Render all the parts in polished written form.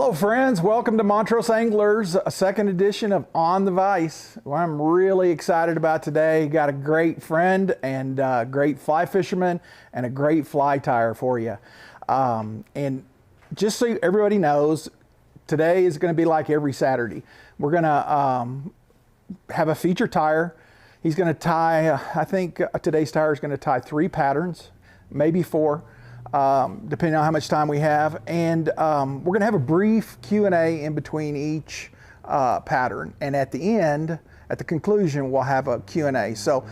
Hello friends, welcome to Montrose Anglers, a second edition of On The Vise. Well, I'm really excited about today. Got a great friend and a great fly fisherman and a great fly tire for you. And just so everybody knows, today is going to be like every Saturday. We're going to have a feature tire. He's going to tie, I think today's tire is going to tie 3 patterns, maybe 4. Depending on how much time we have, and we're going to have a brief Q&A in between each pattern, and at the end, at the conclusion, we'll have a Q&A. So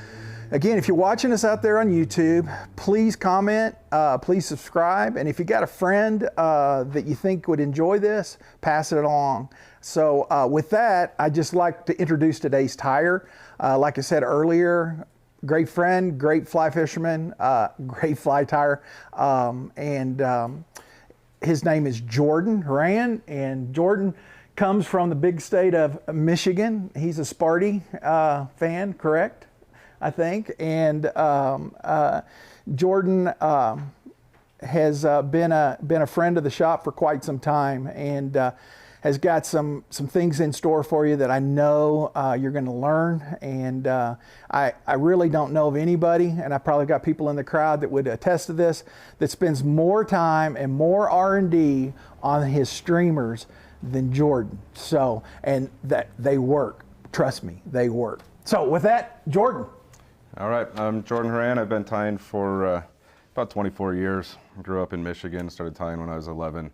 again, if you're watching us out there on YouTube, please comment, please subscribe, and if you got a friend that you think would enjoy this, pass it along. So with that, I'd just like to introduce today's tire. Like I said earlier, great friend, great fly fisherman, great fly tire, and his name is Jordan Horan, and Jordan comes from the big state of Michigan. He's a Sparty fan, correct? I think, and Jordan has been a friend of the shop for quite some time, and has got some things in store for you that I know you're going to learn. And I really don't know of anybody, and I probably got people in the crowd that would attest to this, that spends more time and more R&D on his streamers than Jordan. So, and that they work. Trust me, they work. So with that, Jordan. All right, I'm Jordan Horan. I've been tying for about 24 years. I grew up in Michigan, started tying when I was 11.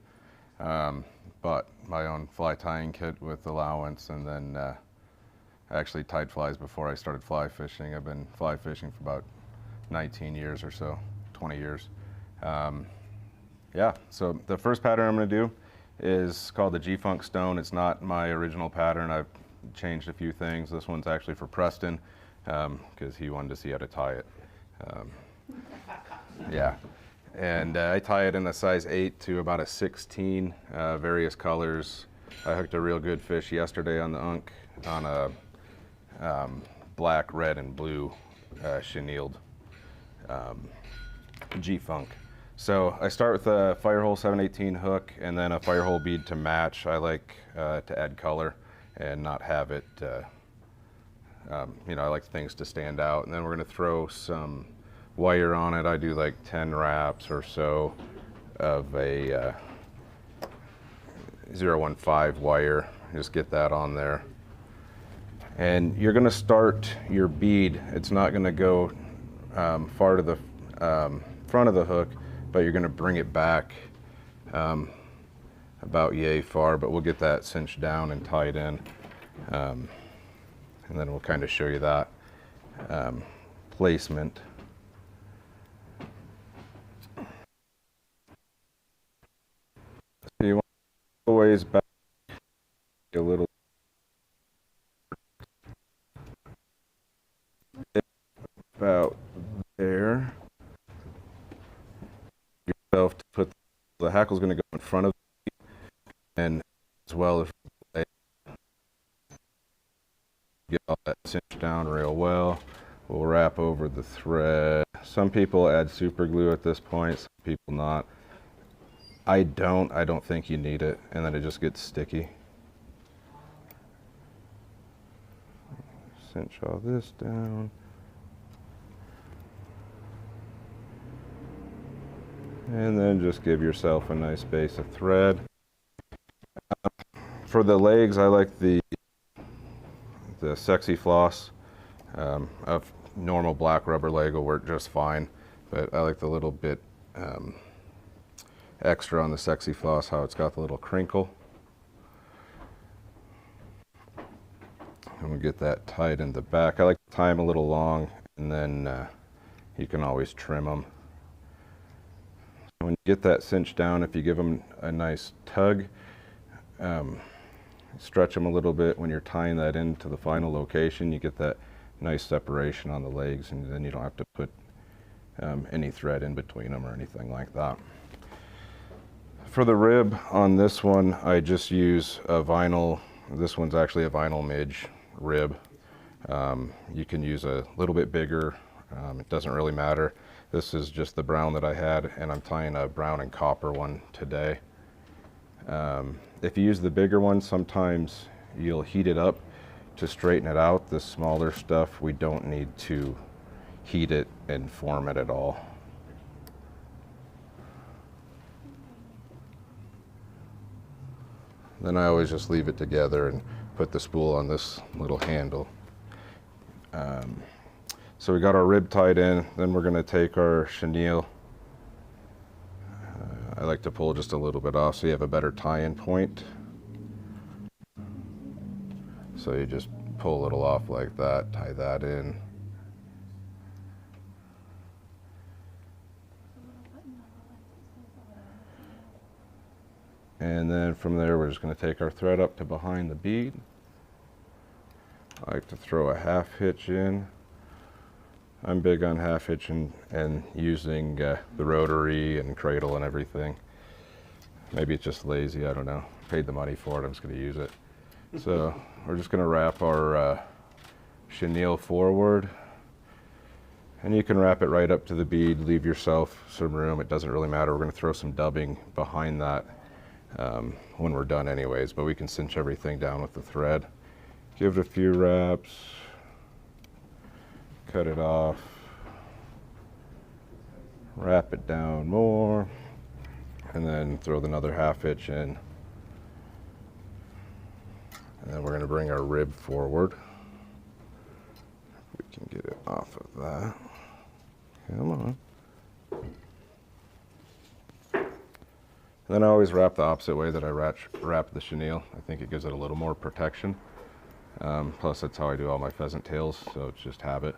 Bought my own fly tying kit with allowance, and then I actually tied flies before I started fly fishing. I've been fly fishing for about 19 years or so, 20 years. Yeah, so the first pattern I'm going to do is called the G-Funk Stone. It's not my original pattern. I've changed a few things. This one's actually for Preston because he wanted to see how to tie it. Yeah. And I tie it in a size 8 to about a 16, various colors. I hooked a real good fish yesterday on the unk on a black, red, and blue chenilled G-Funk. So I start with a Firehole 718 hook and then a Firehole bead to match. I like to add color and not have it, I like things to stand out. And then we're going to throw some wire on it. I do like 10 wraps or so of a 015 wire. Just get that on there. And you're going to start your bead. It's not going to go far to the front of the hook, but you're going to bring it back about yay far, but we'll get that cinched down and tied in. And then we'll kind of show you that placement. You want a ways back a little, about there. Yourself to put the hackle's going to go in front of you, and as well as get all that cinched down real well. We'll wrap over the thread. Some people add super glue at this point, some people not. I don't think you need it, and then it just gets sticky. Cinch all this down. And then just give yourself a nice base of thread. For the legs, I like the Sexy Floss. A normal black rubber leg will work just fine, but I like the little bit extra on the Sexy Floss, how it's got the little crinkle. And we'll get that tied in the back. I like to tie them a little long, and then you can always trim them. When you get that cinched down, if you give them a nice tug, stretch them a little bit, when you're tying that into the final location, you get that nice separation on the legs, and then you don't have to put any thread in between them or anything like that. For the rib on this one, I just use a vinyl. This one's actually a vinyl midge rib. You can use a little bit bigger. It doesn't really matter. This is just the brown that I had, and I'm tying a brown and copper one today. If you use the bigger one, sometimes you'll heat it up to straighten it out. The smaller stuff, we don't need to heat it and form it at all. Then I always just leave it together and put the spool on this little handle. So we got our rib tied in, then we're going to take our chenille. I like to pull just a little bit off so you have a better tie-in point. So you just pull a little off like that, tie that in. And then from there, we're just going to take our thread up to behind the bead. I like to throw a half hitch in. I'm big on half hitch and using the rotary and cradle and everything. Maybe it's just lazy, I don't know. Paid the money for it, I'm just going to use it. So we're just going to wrap our chenille forward. And you can wrap it right up to the bead, leave yourself some room. It doesn't really matter. We're going to throw some dubbing behind that when we're done anyways, but we can cinch everything down with the thread. Give it a few wraps, cut it off, wrap it down more, and then throw another half hitch in. And then we're going to bring our rib forward. We can get it off of that. Come on. And then I always wrap the opposite way that I wrap the chenille. I think it gives it a little more protection. Plus that's how I do all my pheasant tails, so it's just habit.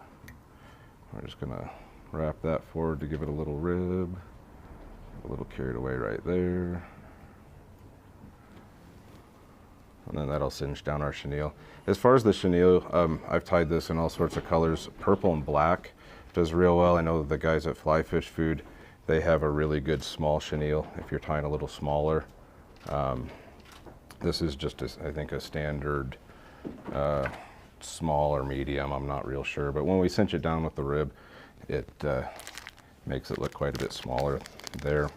We're just gonna wrap that forward to give it a little rib. A little carried away right there. And then that'll cinch down our chenille. As far as the chenille, I've tied this in all sorts of colors. Purple and black does real well. I know that the guys at Fly Fish Food, they have a really good small chenille if you're tying a little smaller. This is just, I think, a standard small or medium. I'm not real sure. But when we cinch it down with the rib, it makes it look quite a bit smaller there.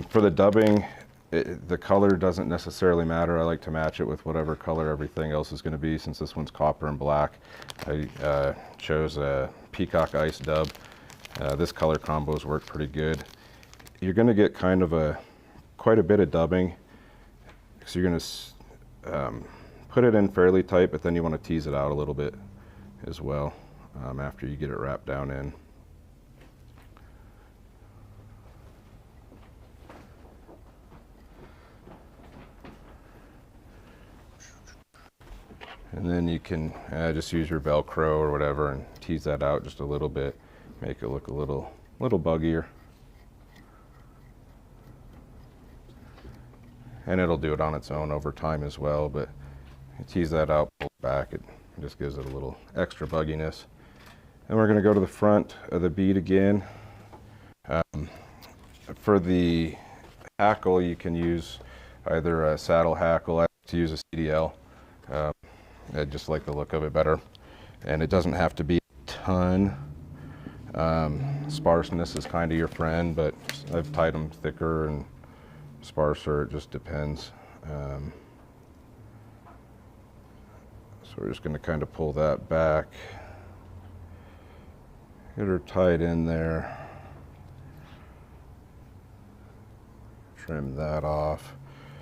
For the dubbing, the color doesn't necessarily matter. I like to match it with whatever color everything else is going to be. Since this one's copper and black, I chose a peacock ice dub. This color combos work pretty good. You're going to get kind of quite a bit of dubbing, so you're going to put it in fairly tight, but then you want to tease it out a little bit as well after you get it wrapped down in. And then you can just use your Velcro or whatever and tease that out just a little bit, make it look a little buggier. And it'll do it on its own over time as well, but you tease that out, pull it back, it just gives it a little extra bugginess. And we're going to go to the front of the bead again. For the hackle, you can use either a saddle hackle. I like to use a CDL. I just like the look of it better. And it doesn't have to be a ton. Sparseness is kind of your friend, but I've tied them thicker and sparser, it just depends. So we're just going to kind of pull that back, get her tied in there, trim that off.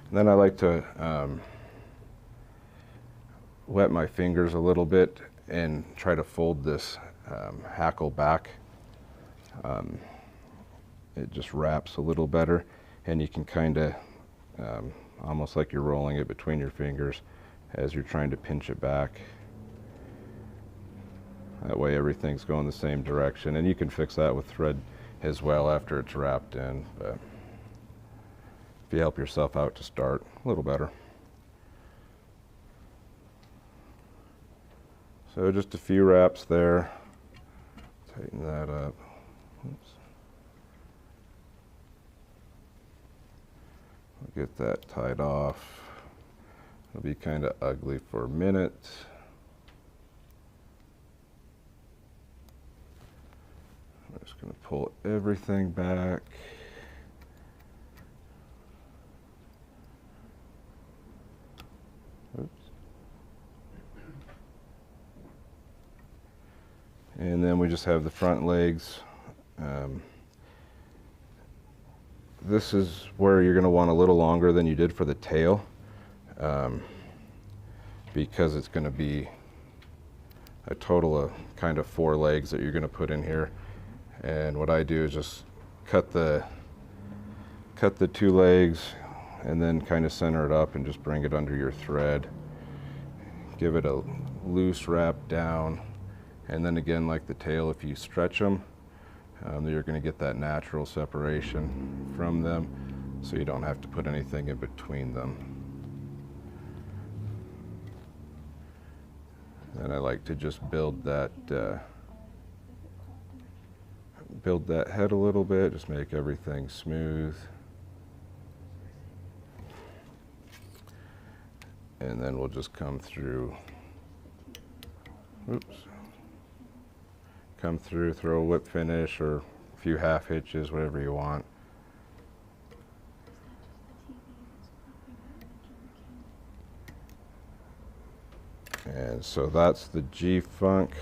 And then I like to wet my fingers a little bit and try to fold this hackle back. It just wraps a little better, and you can kind of almost like you're rolling it between your fingers as you're trying to pinch it back. That way everything's going the same direction, and you can fix that with thread as well after it's wrapped in, but if you help yourself out to start, a little better. So just a few wraps there. Tighten that up. Oops. We'll get that tied off. It'll be kind of ugly for a minute. I'm just going to pull everything back. And then we just have the front legs. This is where you're going to want a little longer than you did for the tail, because it's going to be a total of kind of 4 legs that you're going to put in here. And what I do is just cut the 2 legs and then kind of center it up and just bring it under your thread. Give it a loose wrap down, and then again, like the tail, if you stretch them, you're going to get that natural separation from them, so you don't have to put anything in between them. And I like to just build that head a little bit, just make everything smooth. And then we'll just come through, throw a whip finish or a few half hitches, whatever you want. And so that's the G-Funk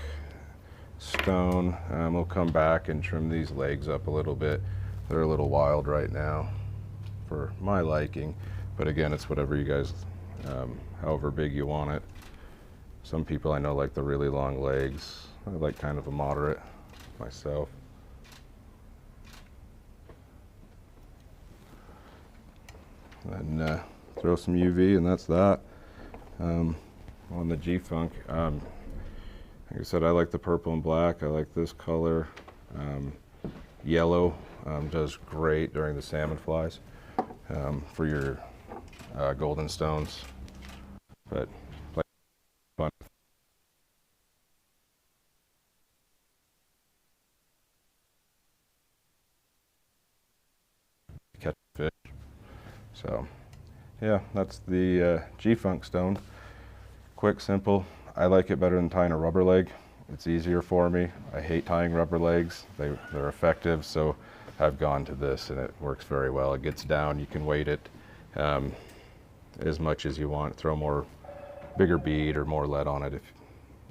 stone. We'll come back and trim these legs up a little bit. They're a little wild right now for my liking, but again, it's whatever you guys, however big you want it. Some people I know like the really long legs. I like kind of a moderate myself. And throw some UV, and that's that. On the G-Funk, like I said, I like the purple and black. I like this color. Yellow does great during the salmon flies for your golden stones. But like fun. Catch fish. So yeah, that's the G-Funk stone. Quick, simple. I like it better than tying a rubber leg. It's easier for me. I hate tying rubber legs. They're effective, so I've gone to this, and it works very well. It gets down. You can weight it as much as you want. Throw bigger bead or more lead on it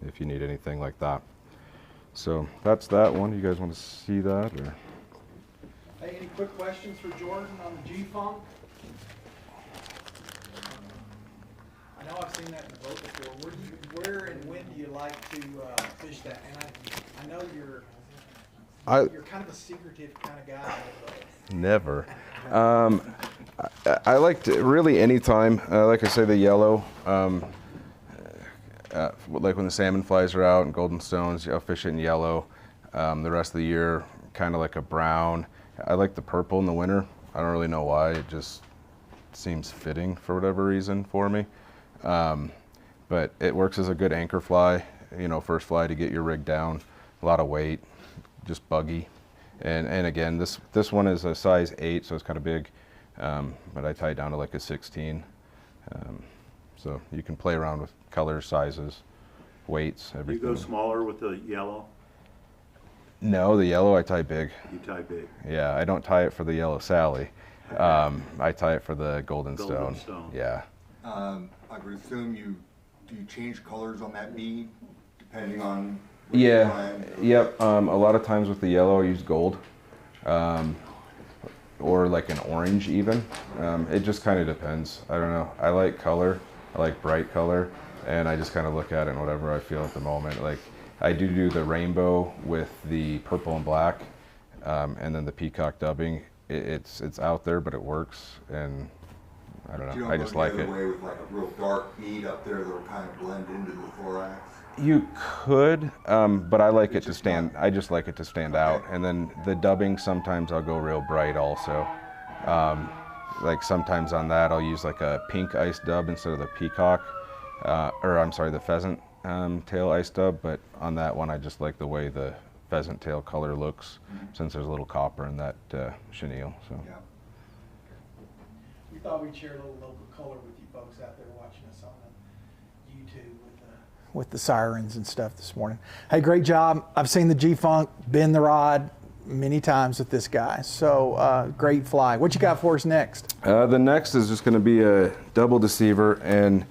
if you need anything like that. So that's that one. You guys want to see that? Or? Hey, any quick questions for Jordan on the G-Funk? I know I've seen that in the boat before. Where and when do you like to fish that? And I know you're kind of a secretive kind of guy. Never. I like to really anytime. Like I say, the yellow. Like when the salmon flies are out and golden stones, I'll fish it in yellow. The rest of the year, kind of like a brown. I like the purple in the winter. I don't really know why. It just seems fitting for whatever reason for me. But it works as a good anchor fly, first fly to get your rig down. A lot of weight, just buggy. And again, this one is a size 8, so it's kind of big, but I tie it down to like a 16. So you can play around with colors, sizes, weights, everything. You go smaller with the yellow? No, the yellow I tie big. You tie big? Yeah, I don't tie it for the yellow Sally. I tie it for the golden stone. Yeah. I would assume do you change colors on that bead depending on Yeah, yep. A lot of times with the yellow I use gold, or like an orange even. It just kind of depends. I don't know. I like color. I like bright color, and I just kind of look at it and whatever I feel at the moment. Like I do the rainbow with the purple and black, and then the peacock dubbing. It's out there, but it works, and I don't know. I just like it. Away with like a real dark bead up there that will kind of blend into the thorax. You could, but I like it to stand. I just like it to stand out. And then the dubbing, sometimes I'll go real bright also. Like sometimes on that I'll use like a pink ice dub instead of the peacock, or I'm sorry, the pheasant tail ice dub. But on that one, I just like the way the pheasant tail color looks, since there's a little copper in that chenille. So. Yeah. We thought we'd share a little local color with you folks out there watching us on YouTube with the sirens and stuff this morning. Hey, great job. I've seen the G-Funk bend the rod many times with this guy. So great fly. What you got for us next? The next is just going to be a double deceiver, and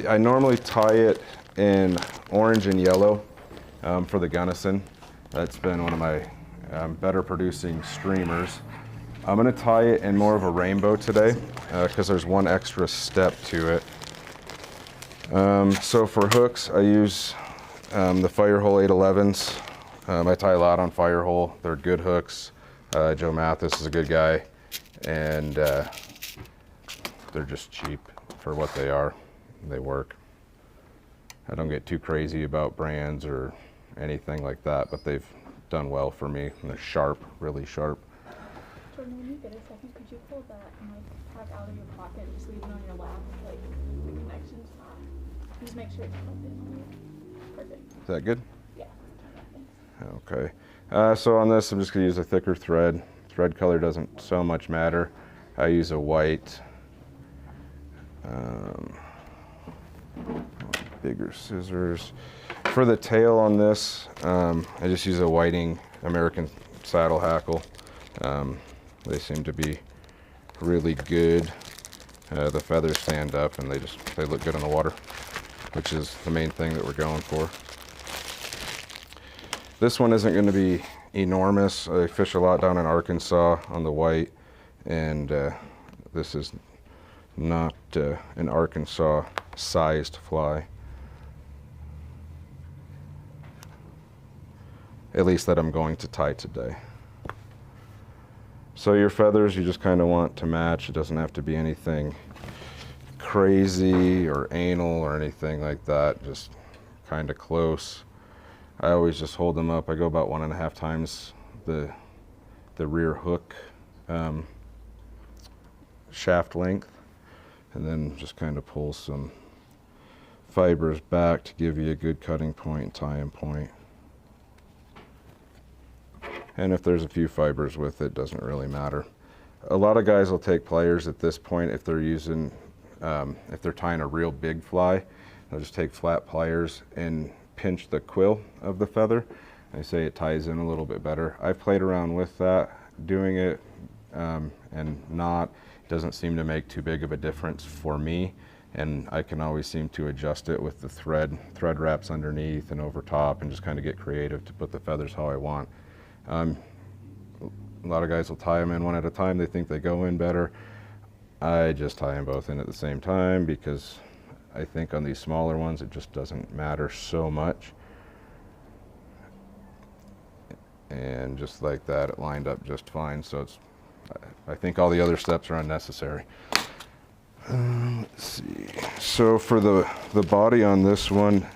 I normally tie it in orange and yellow. for the Gunnison. That's been one of my better producing streamers. I'm going to tie it in more of a rainbow today because there's one extra step to it. So for hooks, I use the Firehole 811s. I tie a lot on Firehole. They're good hooks. Joe Mathis is a good guy, and they're just cheap for what they are. They work. I don't get too crazy about brands or anything like that, but they've done well for me, and they're sharp, really sharp. Jordan, when you get a second, could you pull that and like pack out of your pocket and just leave it on your lap? Like the connection's not. Just make sure it's plugged in on you. Perfect. Is that good? Yeah. Okay. So on this, I'm just going to use a thicker thread. Thread color doesn't so much matter. I use a white. Bigger scissors. For the tail on this, I just use a whiting American saddle hackle. They seem to be really good. The feathers stand up and they look good in the water, which is the main thing that we're going for. This one isn't going to be enormous. I fish a lot down in Arkansas on the white, and this is not an Arkansas sized fly. At least that I'm going to tie today. So your feathers, you just kind of want to match. It doesn't have to be anything crazy or anal or anything like that. Just kind of close. I always just hold them up. I go about 1.5 times the rear hook shaft length, and then just kind of pull some fibers back to give you a good cutting point and tie-in point. And if there's a few fibers with it, doesn't really matter. A lot of guys will take pliers at this point if they're using, if they're tying a real big fly. They'll just take flat pliers and pinch the quill of the feather. They say it ties in a little bit better. I've played around with that, doing it, and it doesn't seem to make too big of a difference for me. And I can always seem to adjust it with the thread wraps underneath and over top, and just kind of get creative to put the feathers how I want. A lot of guys will tie them in one at a time. They think they go in better. I just tie them both in at the same time because I think on these smaller ones it just doesn't matter so much. And just like that, it lined up just fine. So I think all the other steps are unnecessary. Let's see. So for the body on this one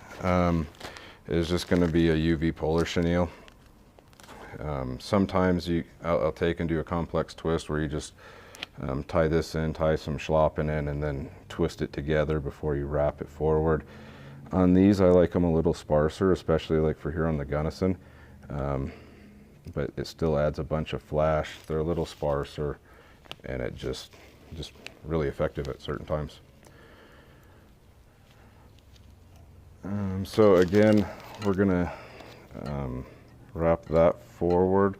is just going to be a UV polar chenille. Sometimes I'll take and do a complex twist where you just tie this in, tie some schlappen in, and then twist it together before you wrap it forward. On these, I like them a little sparser, especially like for here on the Gunnison, but it still adds a bunch of flash. They're a little sparser, and it just really effective at certain times. So again, we're gonna wrap that forward,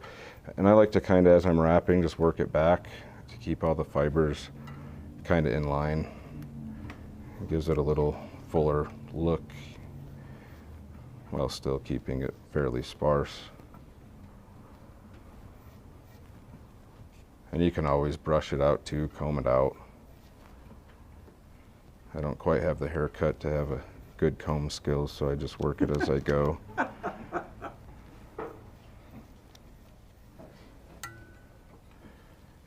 and I like to kind of, as I'm wrapping, just work it back to keep all the fibers kind of in line. It gives it a little fuller look while still keeping it fairly sparse. And you can always brush it out too, comb it out. I don't quite have the haircut to have a good comb skills, so I just work it as I go.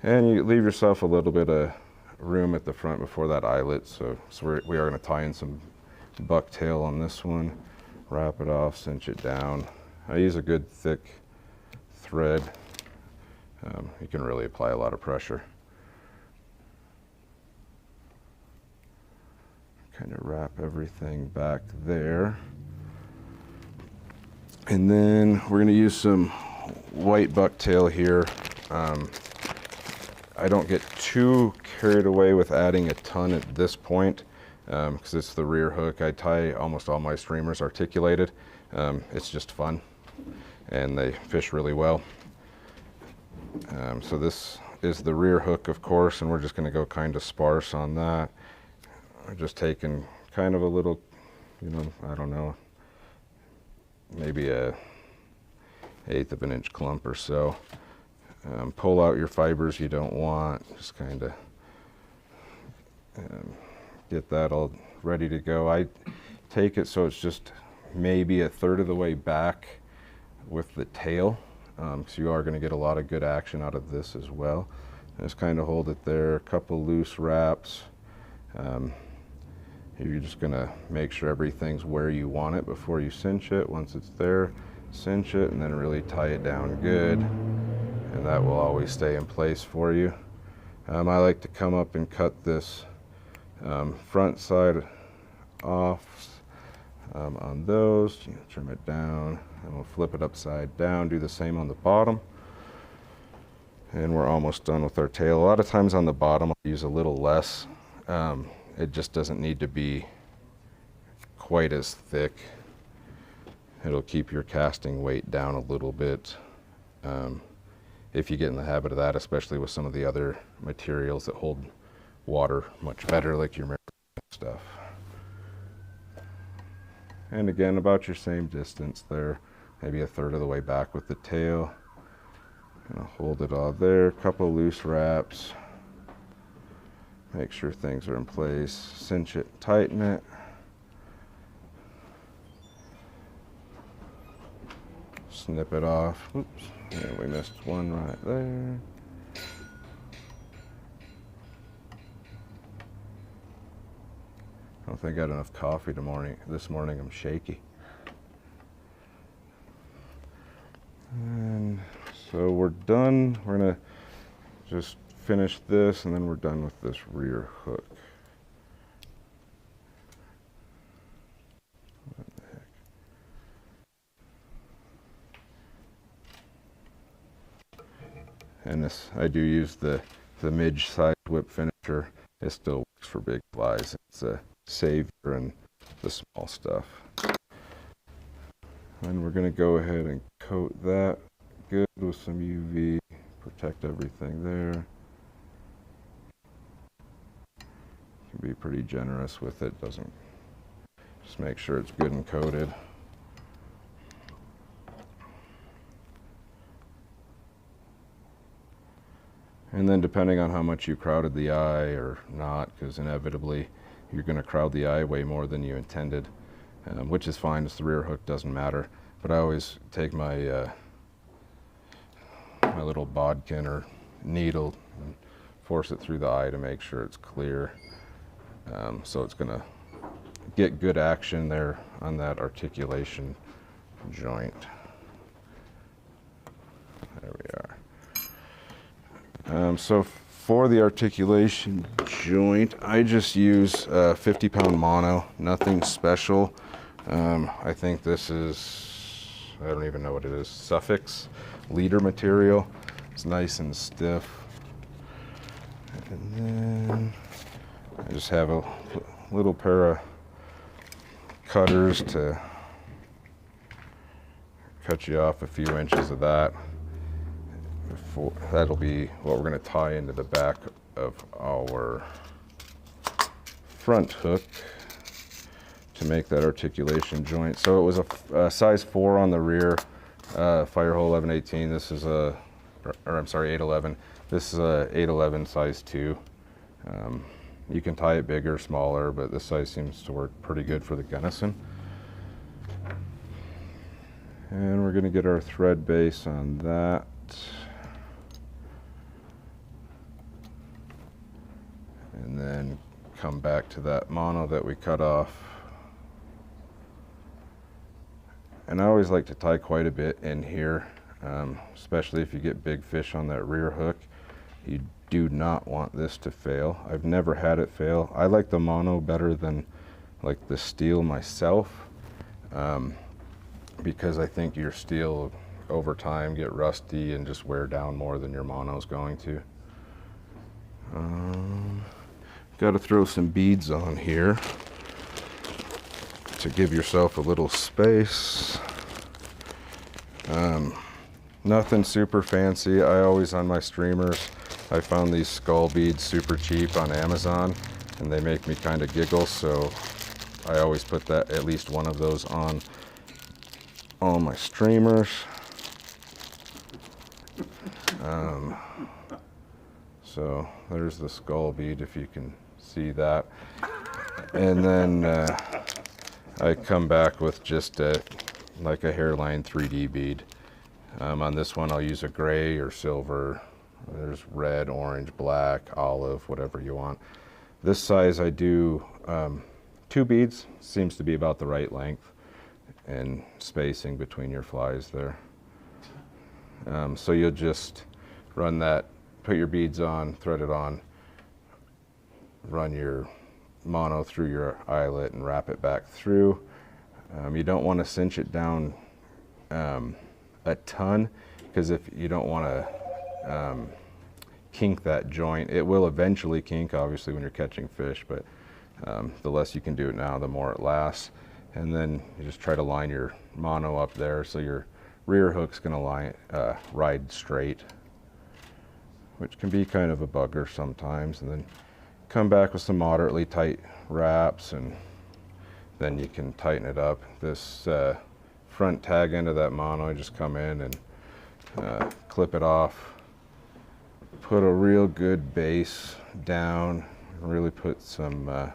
And you leave yourself a little bit of room at the front before that eyelet. So we are going to tie in some bucktail on this one, wrap it off, cinch it down. I use a good thick thread. You can really apply a lot of pressure. Kind of wrap everything back there. And then we're going to use some white bucktail here. I don't get too carried away with adding a ton at this point because it's the rear hook. I tie almost all my streamers articulated. It's just fun, and they fish really well. So this is the rear hook, of course, and we're just going to go kind of sparse on that. I'm just taking kind of a little, I don't know, maybe a 1/8 of an inch clump or so. Pull out your fibers you don't want, just kind of get that all ready to go. I take it so it's just maybe 1/3 of the way back with the tail, so you are going to get a lot of good action out of this as well. Just kind of hold it there, a couple loose wraps. You're just going to make sure everything's where you want it before you cinch it. Once it's there, cinch it, and then really tie it down good, and that will always stay in place for you. I like to come up and cut this front side off on those. Trim it down, and we'll flip it upside down. Do the same on the bottom, and we're almost done with our tail. A lot of times on the bottom I'll use a little less. It just doesn't need to be quite as thick. It'll keep your casting weight down a little bit if you get in the habit of that, especially with some of the other materials that hold water much better, like your Marabou stuff. And again, about your same distance there, maybe 1/3 of the way back with the tail. Gonna hold it all there, a couple loose wraps. Make sure things are in place, cinch it, tighten it. Snip it off. Oops, and we missed one right there. I don't think I got enough coffee this morning. I'm shaky. And so we're done. We're gonna just finish this, and then we're done with this rear hook. What the heck? And this, I do use the midge-sized whip finisher. It still works for big flies. It's a savior in the small stuff. And we're going to go ahead and coat that good with some UV, protect everything there. You can be pretty generous with it, just make sure it's good and coated. And then depending on how much you crowded the eye or not, because inevitably you're going to crowd the eye way more than you intended, which is fine, it's the rear hook, doesn't matter. But I always take my my little bodkin or needle and force it through the eye to make sure it's clear. So it's going to get good action there on that articulation joint. There we are. So for the articulation joint, I just use 50-pound mono, nothing special. I think this is, I don't even know what it is, Suffix leader material. It's nice and stiff. And then I just have a little pair of cutters to cut you off a few inches of that. That'll be what we're going to tie into the back of our front hook to make that articulation joint. So it was a size 4 on the rear, Firehole 1118. This is a, or I'm sorry, 811. This is a 811 size 2. You can tie it bigger, smaller, but this size seems to work pretty good for the Gunnison. And we're going to get our thread base on that. And then come back to that mono that we cut off. And I always like to tie quite a bit in here, especially if you get big fish on that rear hook. You do not want this to fail. I've never had it fail. I like the mono better than like the steel myself, because I think your steel over time get rusty and just wear down more than your mono's going to. Got to throw some beads on here to give yourself a little space. Nothing super fancy. I always, on my streamers, I found these skull beads super cheap on Amazon, and they make me kind of giggle, so I always put that, at least one of those on all my streamers. So there's the skull bead, if you can see that. And then I come back with just like a hairline 3D bead. On this one I'll use a gray or silver. There's red, orange, black, olive, whatever you want. This size I do 2 beads, seems to be about the right length and spacing between your flies there. So you'll just run that, put your beads on, thread it on, run your mono through your eyelet and wrap it back through. You don't want to cinch it down a ton, because if you don't want to kink that joint, it will eventually kink, obviously, when you're catching fish, but the less you can do it now, the more it lasts. And then you just try to line your mono up there so your rear hook's going to ride straight, which can be kind of a bugger sometimes. And then come back with some moderately tight wraps, and then you can tighten it up. This front tag end of that mono, I just come in and clip it off, put a real good base down, really put some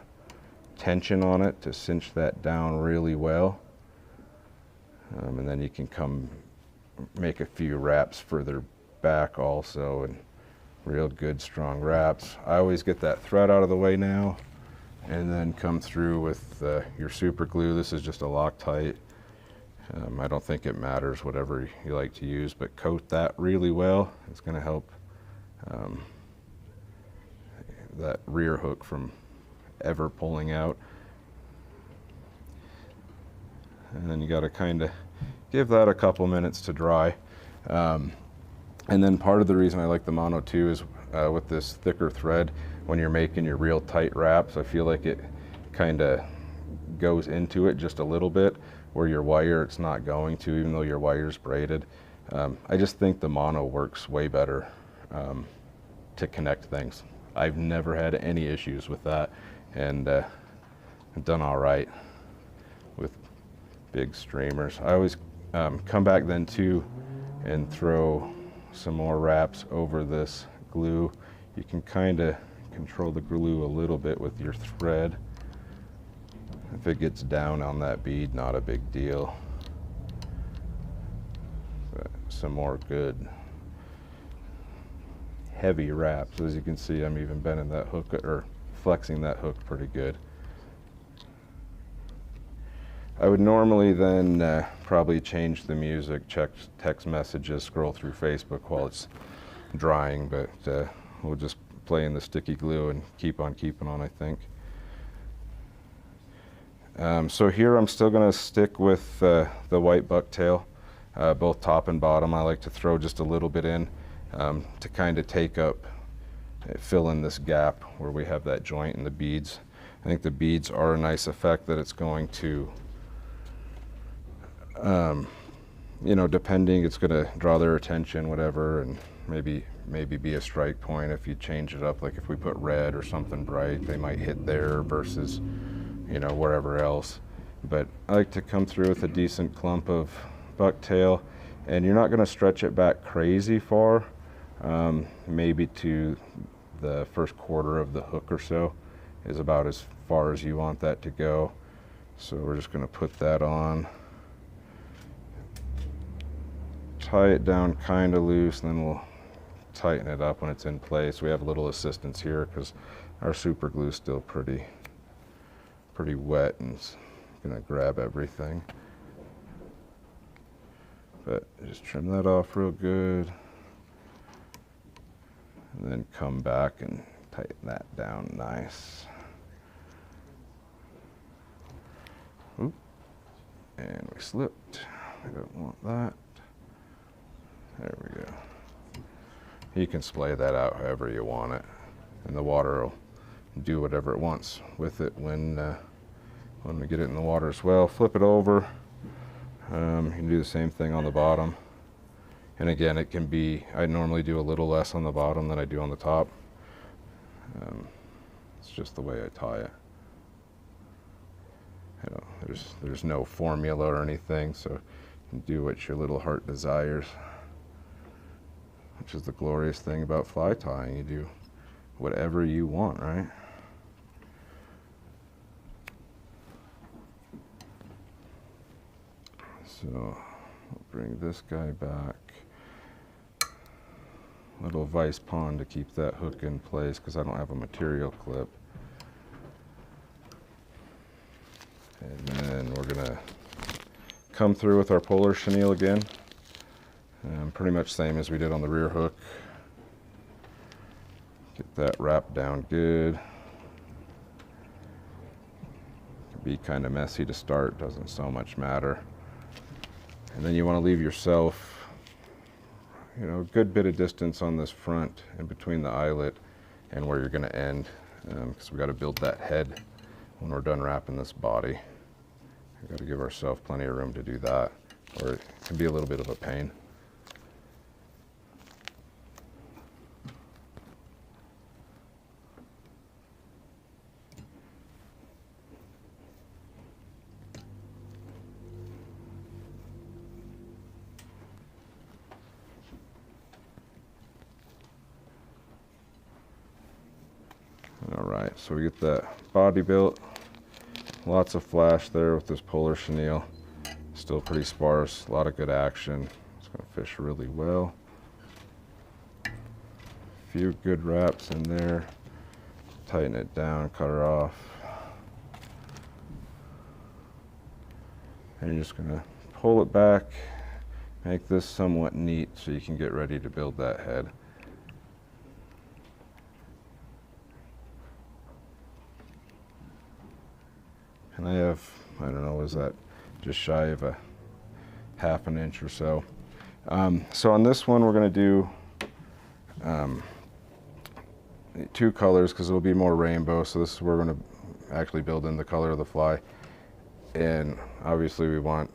tension on it to cinch that down really well. And then you can come make a few wraps further back also, and real good strong wraps. I always get that thread out of the way now, and then come through with your super glue. This is just a Loctite. I don't think it matters, whatever you like to use, but coat that really well. It's going to help that rear hook from ever pulling out. And then you got to kind of give that a couple minutes to dry. And then part of the reason I like the mono too is with this thicker thread, when you're making your real tight wraps, I feel like it kind of goes into it just a little bit, where your wire it's not going to, even though your wire's braided. I just think the mono works way better to connect things. I've never had any issues with that, and I've done all right with big streamers. I always come back then too and throw some more wraps over this glue. You can kind of control the glue a little bit with your thread. If it gets down on that bead, not a big deal. But some more good heavy wraps. As you can see, I'm even bending that hook, or flexing that hook pretty good. I would normally then probably change the music, check text messages, scroll through Facebook while it's drying, but we'll just play in the sticky glue and keep on keeping on, I think. So here I'm still going to stick with the white bucktail, both top and bottom. I like to throw just a little bit in to kind of take up, fill in this gap where we have that joint and the beads. I think the beads are a nice effect that it's going to, you know, depending, it's going to draw their attention, whatever, and maybe be a strike point if you change it up. Like if we put red or something bright, they might hit there versus, you know, wherever else. But I like to come through with a decent clump of bucktail, and you're not going to stretch it back crazy far, maybe to the first quarter of the hook or so is about as far as you want that to go. So we're just going to put that on, tie it down kind of loose, and then we'll tighten it up when it's in place. We have a little assistance here because our super glue is still pretty wet and it's gonna grab everything. But just trim that off real good, and then come back and tighten that down nice. Oop. And we slipped. I don't want that. There we go. You can splay that out however you want it, and the water will do whatever it wants with it when we get it in the water as well. Flip it over. You can do the same thing on the bottom. And again, it can be, I normally do a little less on the bottom than I do on the top. It's just the way I tie it. You know, there's no formula or anything, so and do what your little heart desires, which is the glorious thing about fly tying. You do whatever you want, right? So I'll bring this guy back. Little vise pond to keep that hook in place because I don't have a material clip. And then we're gonna come through with our polar chenille again. Pretty much same as we did on the rear hook. Get that wrapped down good. Can be kind of messy to start, doesn't so much matter. And then you want to leave yourself, you know, a good bit of distance on this front in between the eyelet and where you're going to end, because we got to build that head when we're done wrapping this body. We've got to give ourselves plenty of room to do that, or it can be a little bit of a pain. Alright, so we get that body built. Lots of flash there with this polar chenille. Still pretty sparse, a lot of good action. It's going to fish really well. A few good wraps in there. Tighten it down, cut her off. And you're just going to pull it back, make this somewhat neat so you can get ready to build that head. And I have, I don't know, is that just shy of a ½ an inch or so. So on this one, we're going to do 2 colors because it'll be more rainbow. So this is where we're going to actually build in the color of the fly. And obviously we want,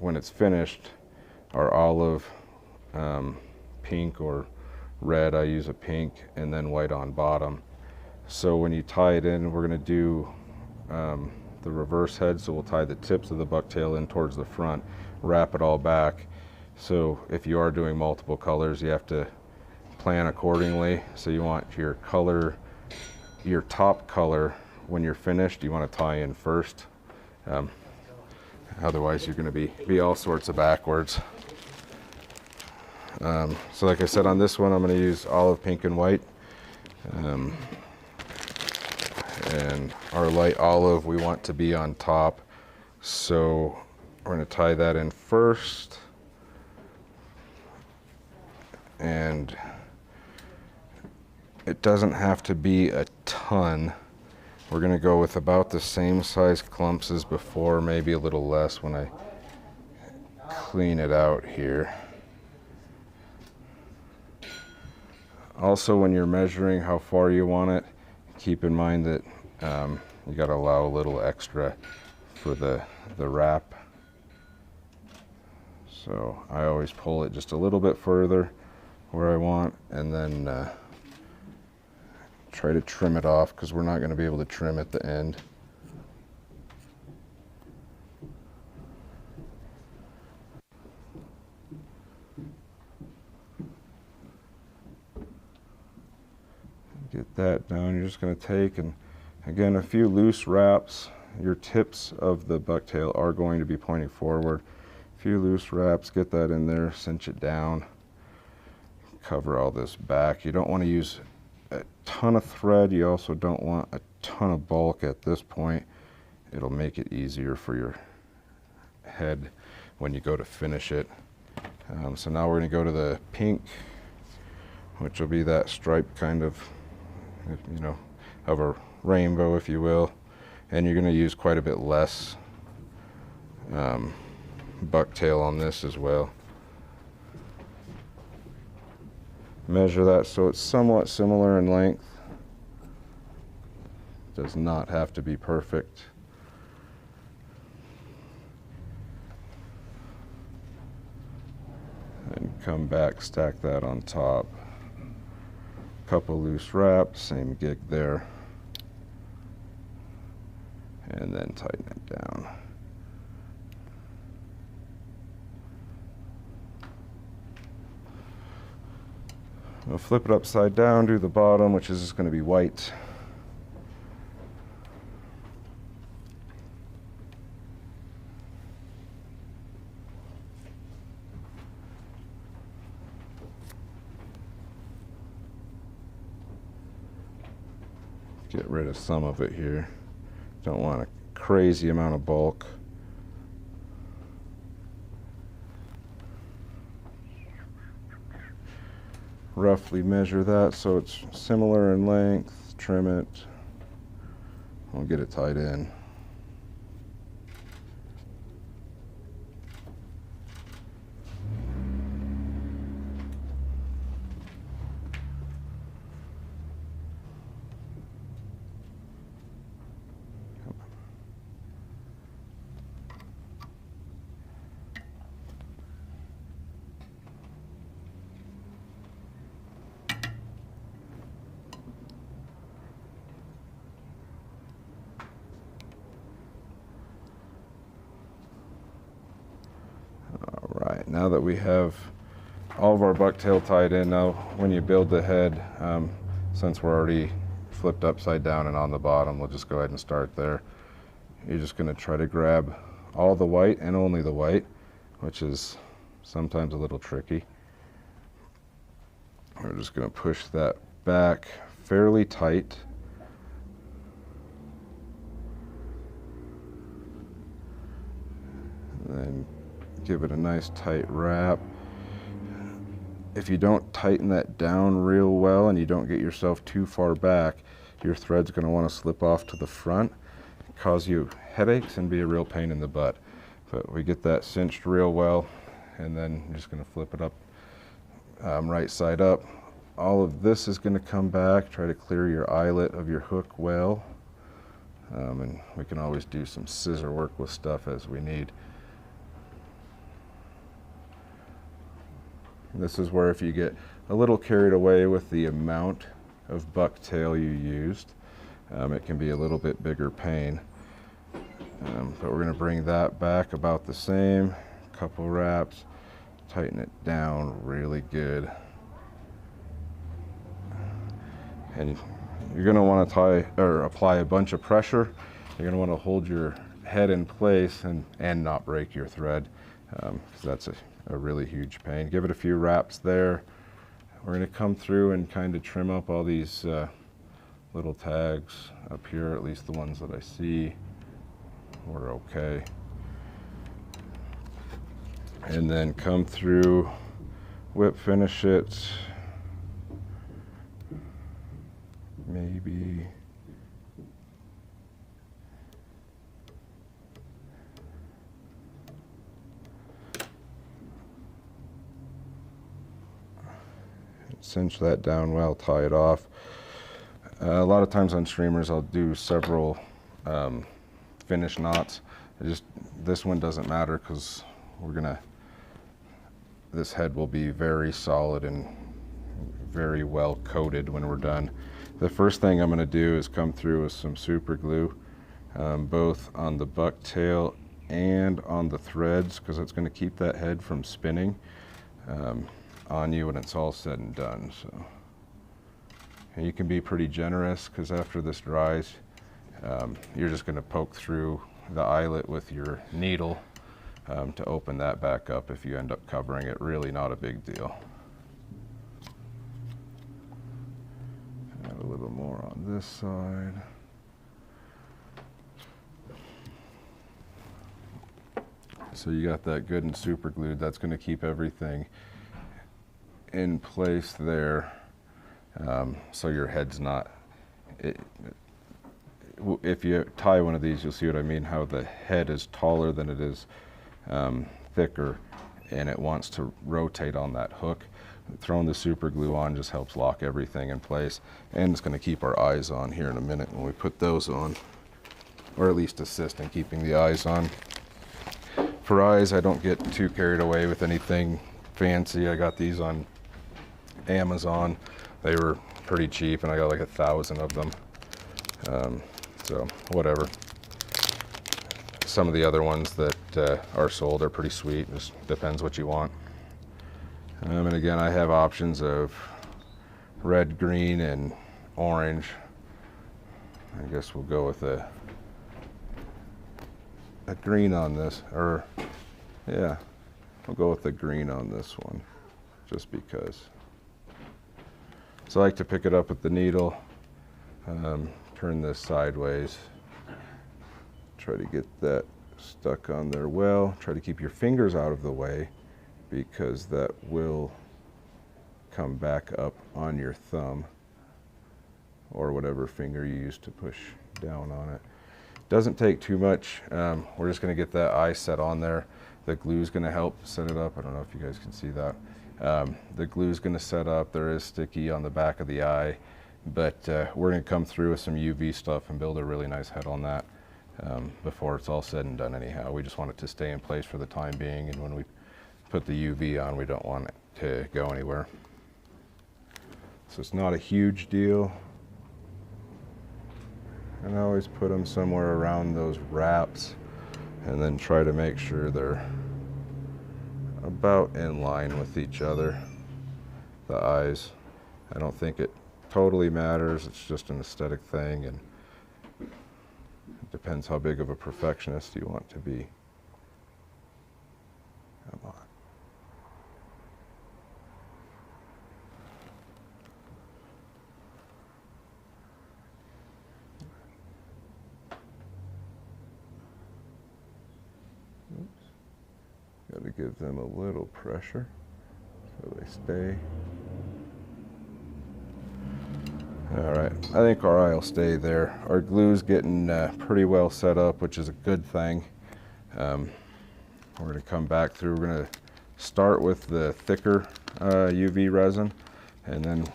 when it's finished, our olive, pink or red. I use a pink, and then white on bottom. So when you tie it in, we're going to do the reverse head, so we'll tie the tips of the bucktail in towards the front, wrap it all back. So if you are doing multiple colors, you have to plan accordingly. So you want your color, your top color, when you're finished, you want to tie in first. Otherwise you're going to be all sorts of backwards. So like I said, on this one I'm going to use olive, pink, and white. And our light olive we want to be on top, so we're going to tie that in first, and it doesn't have to be a ton. We're going to go with about the same size clumps as before, maybe a little less when I clean it out here. Also, when you're measuring how far you want it, keep in mind that you got to allow a little extra for the wrap. So I always pull it just a little bit further where I want, and then try to trim it off because we're not going to be able to trim at the end. Get that down. You're just going to take, and again, a few loose wraps. Your tips of the bucktail are going to be pointing forward. A few loose wraps, get that in there, cinch it down, cover all this back. You don't want to use a ton of thread. You also don't want a ton of bulk at this point. It'll make it easier for your head when you go to finish it. So now we're going to go to the pink, which will be that stripe kind of, you know, of a rainbow, if you will. And you're going to use quite a bit less bucktail on this as well. Measure that so it's somewhat similar in length. Does not have to be perfect. And come back, stack that on top. Couple loose wraps, same gig there. And then tighten it down. We'll flip it upside down, do the bottom, which is just going to be white. Get rid of some of it here. Don't want a crazy amount of bulk. Roughly measure that so it's similar in length, trim it. We'll get it tied in. Now that we have all of our bucktail tied in, now when you build the head, since we're already flipped upside down and on the bottom, we'll just go ahead and start there. You're just going to try to grab all the white and only the white, which is sometimes a little tricky. We're just going to push that back fairly tight. And then give it a nice tight wrap. If you don't tighten that down real well and you don't get yourself too far back, your thread's going to want to slip off to the front, cause you headaches and be a real pain in the butt. But we get that cinched real well, and then you're just going to flip it up right side up. All of this is going to come back. Try to clear your eyelet of your hook well, and we can always do some scissor work with stuff as we need. This is where if you get a little carried away with the amount of bucktail you used, it can be a little bit bigger pain. But we're going to bring that back about the same, couple wraps, tighten it down really good. And you're going to want to tie or apply a bunch of pressure. You're going to want to hold your head in place and not break your thread, because that's a really huge pain. Give it a few wraps there. We're going to come through and kind of trim up all these little tags up here, at least the ones that I see. We're okay. And then come through, whip finish it. Maybe cinch that down well, tie it off. A lot of times on streamers I'll do several finish knots. This one doesn't matter because this head will be very solid and very well coated when we're done. The first thing I'm going to do is come through with some super glue, both on the bucktail and on the threads, because it's going to keep that head from spinning on you when it's all said and done. So, and you can be pretty generous, because after this dries, you're just going to poke through the eyelet with your needle to open that back up if you end up covering it. Really not a big deal. Add a little more on this side. So you got that good and super glued. That's going to keep everything in place there, so your head's not, if you tie one of these, you'll see what I mean, how the head is taller than it is thicker, and it wants to rotate on that hook. Throwing the super glue on just helps lock everything in place, and it's going to keep our eyes on here in a minute when we put those on, or at least assist in keeping the eyes on. For eyes, I don't get too carried away with anything fancy. I got these on Amazon. They were pretty cheap, and I got like 1,000 of them. So whatever. Some of the other ones that are sold are pretty sweet. Just depends what you want. And again, I have options of red, green, and orange. I guess we'll go with a green on this, or yeah, we'll go with the green on this one, just because. So I like to pick it up with the needle, turn this sideways, try to get that stuck on there well. Try to keep your fingers out of the way, because that will come back up on your thumb or whatever finger you use to push down on it. Doesn't take too much. We're just going to get that eye set on there. The glue is going to help set it up. I don't know if you guys can see that. The glue is going to set up. There is sticky on the back of the eye, but we're going to come through with some UV stuff and build a really nice head on that before it's all said and done anyhow. We just want it to stay in place for the time being, and when we put the UV on, we don't want it to go anywhere. So it's not a huge deal. And I always put them somewhere around those wraps and then try to make sure they're about in line with each other, the eyes. I don't think it totally matters. It's just an aesthetic thing, and it depends how big of a perfectionist you want to be. Come on. Got to give them a little pressure so they stay. All right, I think our eye will stay there. Our glue's getting pretty well set up, which is a good thing. We're going to come back through. We're going to start with the thicker UV resin, and then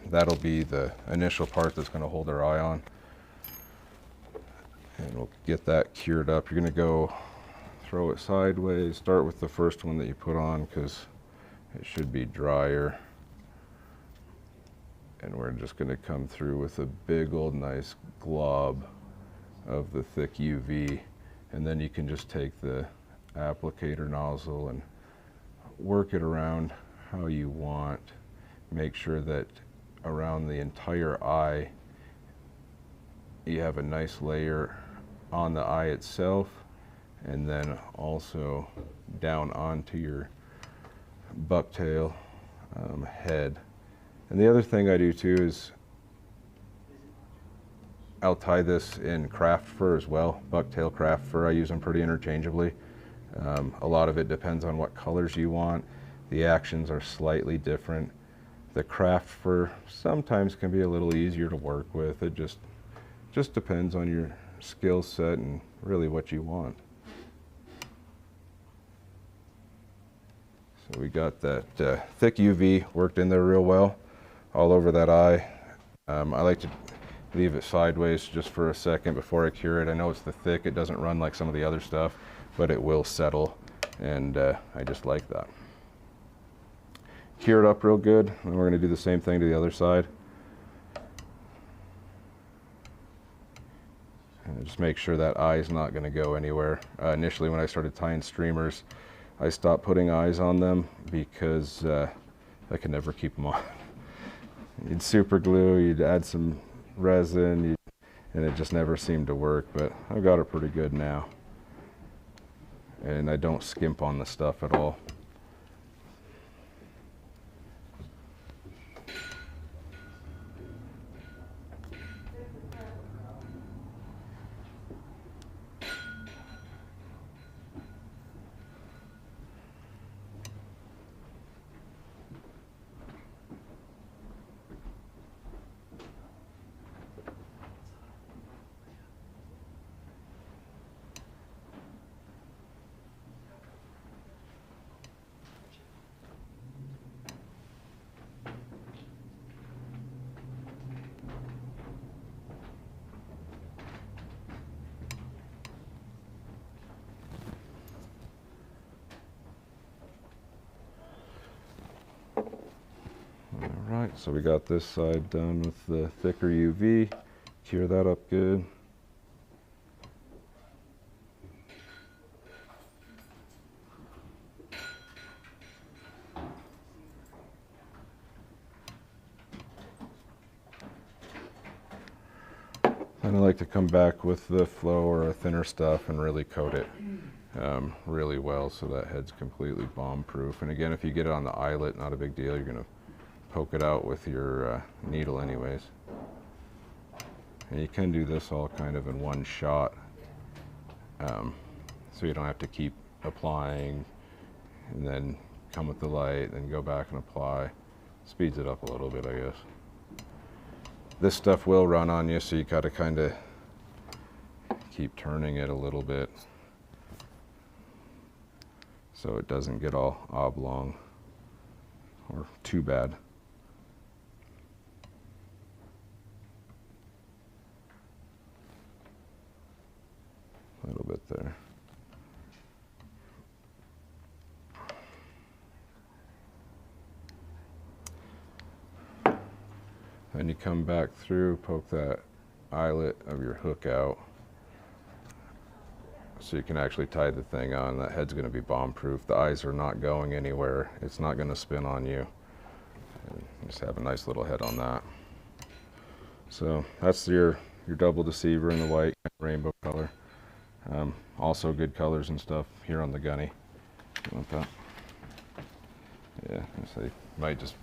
that'll be the initial part that's going to hold our eye on. And we'll get that cured up. You're going to go throw it sideways. Start with the first one that you put on, because it should be drier. And we're just going to come through with a big old nice glob of the thick UV. And then you can just take the applicator nozzle and work it around how you want. Make sure that around the entire eye you have a nice layer on the eye itself, and then also down onto your bucktail head. And the other thing I do too is I'll tie this in craft fur as well, bucktail craft fur. I use them pretty interchangeably. A lot of it depends on what colors you want. The actions are slightly different. The craft fur sometimes can be a little easier to work with. It just depends on your skill set and really what you want. So we got that thick UV worked in there real well, all over that eye. I like to leave it sideways just for a second before I cure it. I know it's the thick, it doesn't run like some of the other stuff, but it will settle, and I just like that. Cure it up real good, and we're going to do the same thing to the other side. And just make sure that eye is not going to go anywhere. Initially, when I started tying streamers, I stopped putting eyes on them because I could never keep them on. You'd super glue, you'd add some resin, and it just never seemed to work, but I've got it pretty good now. And I don't skimp on the stuff at all. Alright, so we got this side done with the thicker UV. Cure that up good. like to come back with the flow or a thinner stuff and really coat it really well so that head's completely bomb proof. And again, if you get it on the eyelet, not a big deal. You're going to poke it out with your needle anyways. And you can do this all kind of in one shot, so you don't have to keep applying and then come with the light, then go back and apply. Speeds it up a little bit, I guess. This stuff will run on you, so you gotta kind of keep turning it a little bit so it doesn't get all oblong or too bad. A little bit there. Then you come back through, poke that eyelet of your hook out so you can actually tie the thing on. That head's going to be bomb proof. The eyes are not going anywhere. It's not going to spin on you. And just have a nice little head on that. So that's your double deceiver in the white rainbow color. Also good colors and stuff here on the gunny. You want that? Yeah, so you might just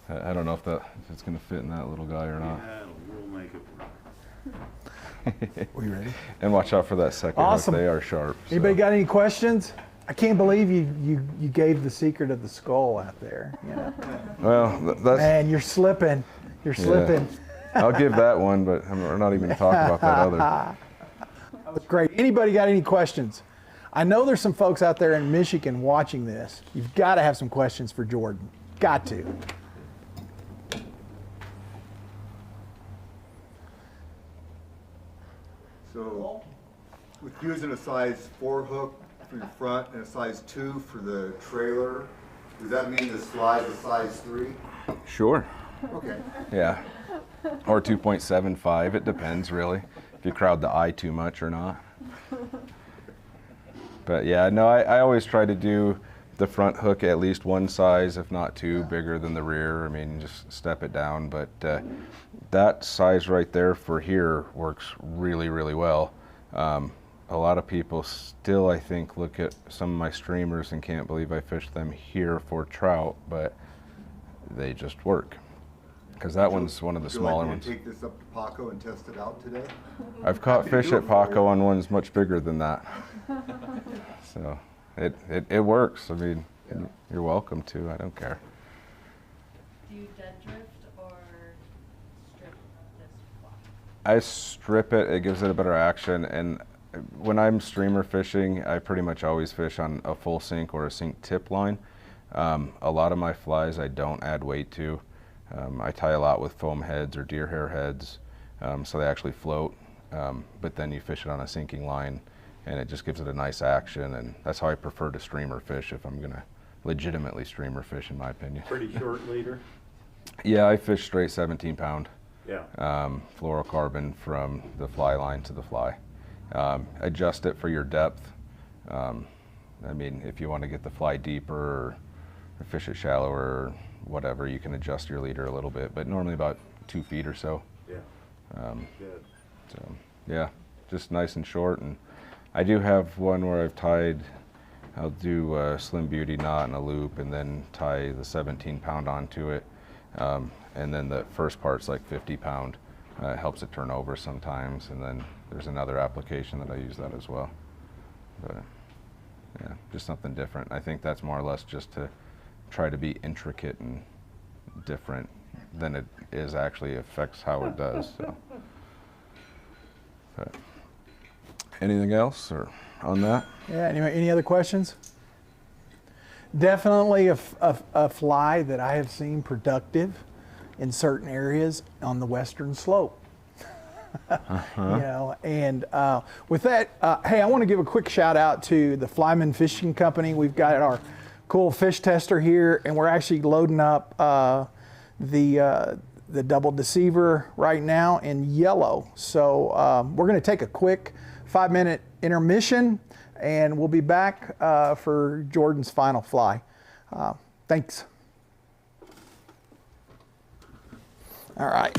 I don't know if it's going to fit in that little guy or not. Yeah, we'll make it work. We ready? And watch out for that second Awesome. hook. They are sharp. So. Anybody got any questions? I can't believe you gave the secret of the skull out there. You know? Well, that's... Man, you're slipping. You're slipping. Yeah. I'll give that one, but we're not even talking about that other. That was great. Anybody got any questions? I know there's some folks out there in Michigan watching this. You've got to have some questions for Jordan. Got to. So, with using a size 4 hook for your front and a size 2 for the trailer, does that mean the slide is a size 3? Sure. Okay. Yeah. Or 2.75. It depends, really, if you crowd the eye too much or not. But yeah, no, I always try to do the front hook at least one size, if not two, bigger than the rear. I mean, just step it down. But that size right there for here works really, really well. A lot of people still, I think, look at some of my streamers and can't believe I fished them here for trout, but they just work. Because that one's one of the smaller ones. Would you like me to take this up to Paco and test it out today? I've caught fish at Paco on ones much bigger than that. So it works. I mean, Yeah. you're welcome to. I don't care. Do you dead drift or strip this fly? I strip it. It gives it a better action. And when I'm streamer fishing, I pretty much always fish on a full sink or a sink tip line. A lot of my flies I don't add weight to. I tie a lot with foam heads or deer hair heads, so they actually float. But then you fish it on a sinking line, and it just gives it a nice action. And that's how I prefer to streamer fish if I'm gonna legitimately streamer fish, in my opinion. Pretty short leader. Yeah, I fish straight 17 pound. Yeah. Fluorocarbon from the fly line to the fly. Adjust it for your depth. I mean, if you want to get the fly deeper or fish it shallower or whatever, you can adjust your leader a little bit, but normally about 2 feet or so. Yeah. Good. So yeah, just nice and short. And I do have one where I've tied, I'll do a Slim Beauty knot and a loop and then tie the 17 pound onto it. And then the first part's like 50 pound. It helps it turn over sometimes. And then there's another application that I use that as well. But yeah, just something different. I think that's more or less just to try to be intricate and different than it is actually affects how it does. So. But anything else or on that? Yeah, any other questions? Definitely a fly that I have seen productive in certain areas on the western slope. You know, and with that, hey, I want to give a quick shout out to the Flyman Fishing Company. We've got our cool fish tester here, and we're actually loading up the double deceiver right now in yellow. So we're going to take a quick 5-minute intermission, and we'll be back for Jordan's final fly. Thanks. All right.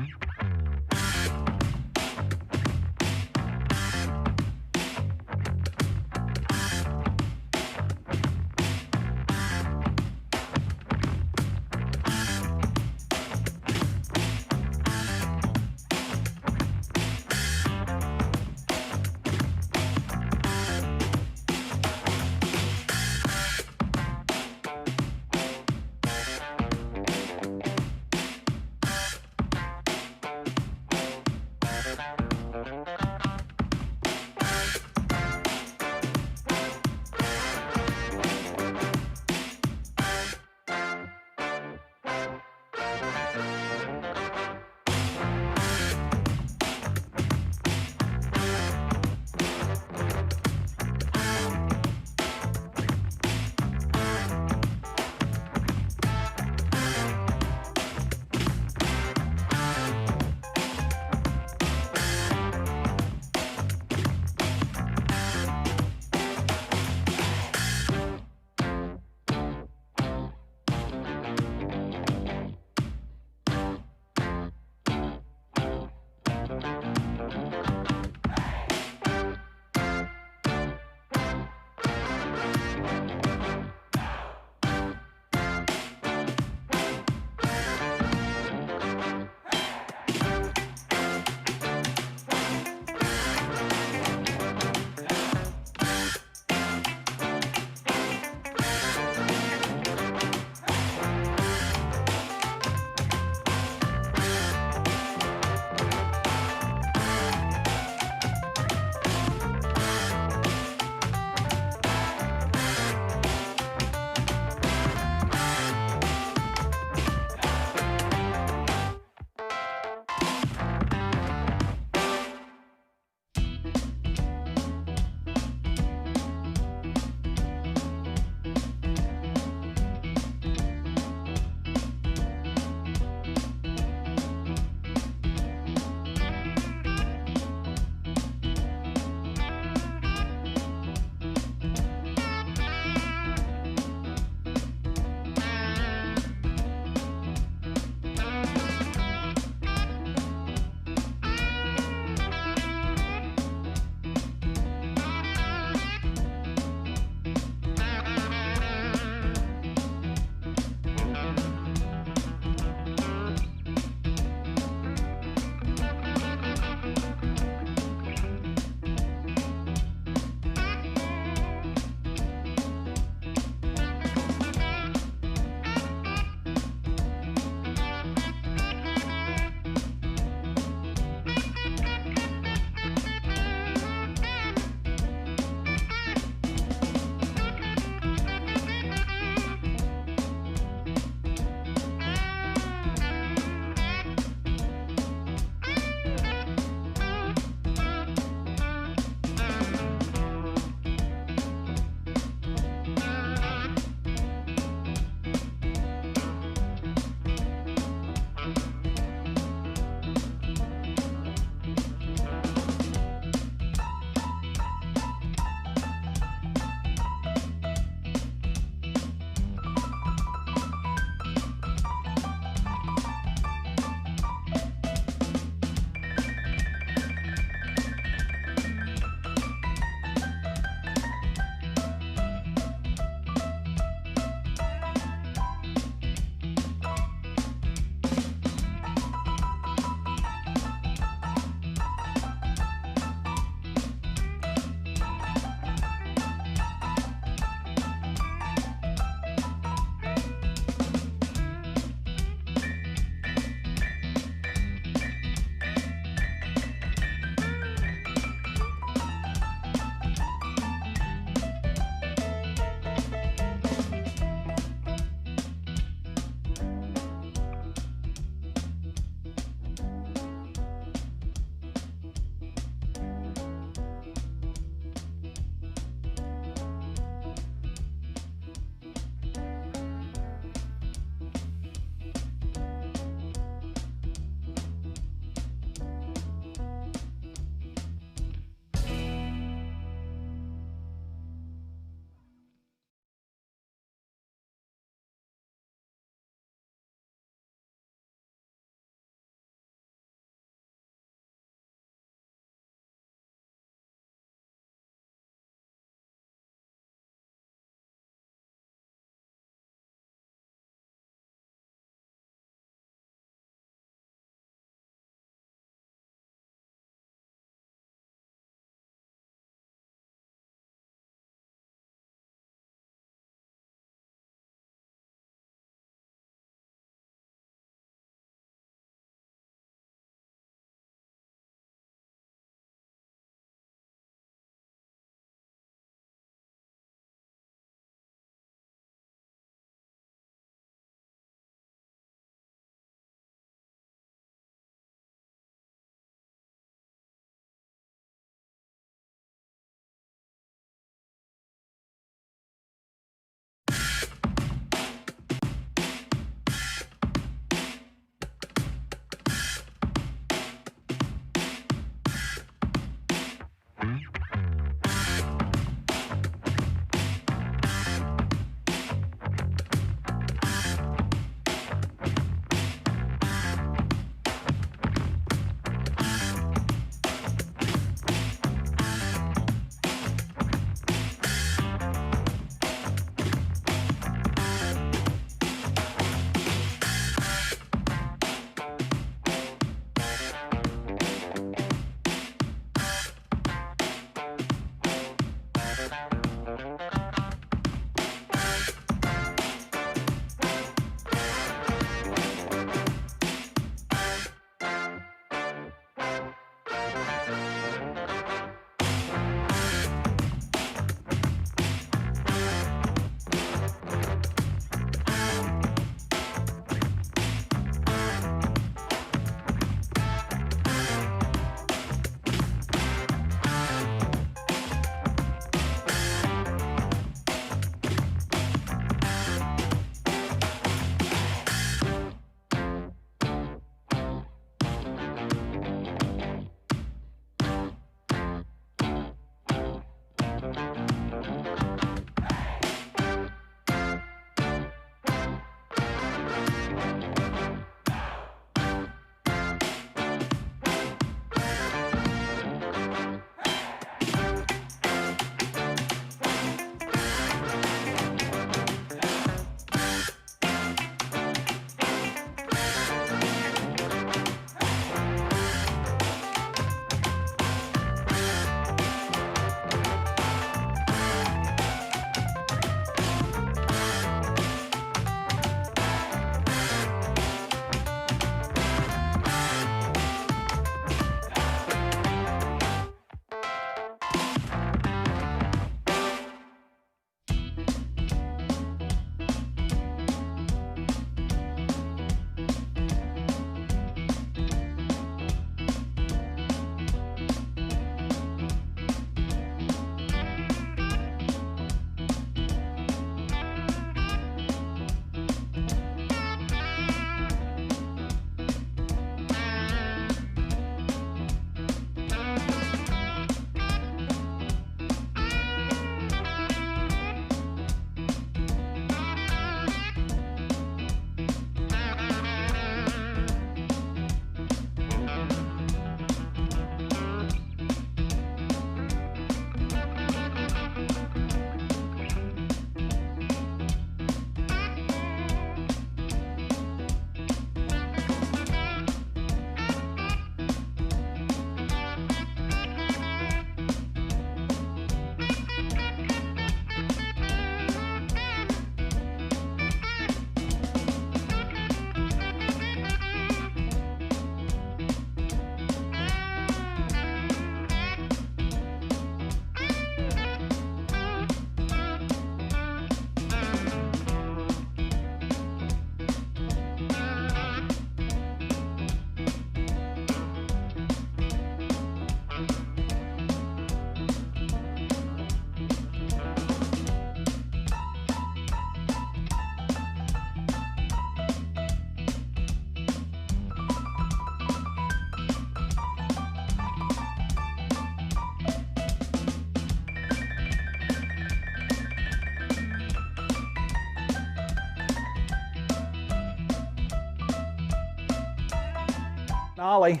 Ollie,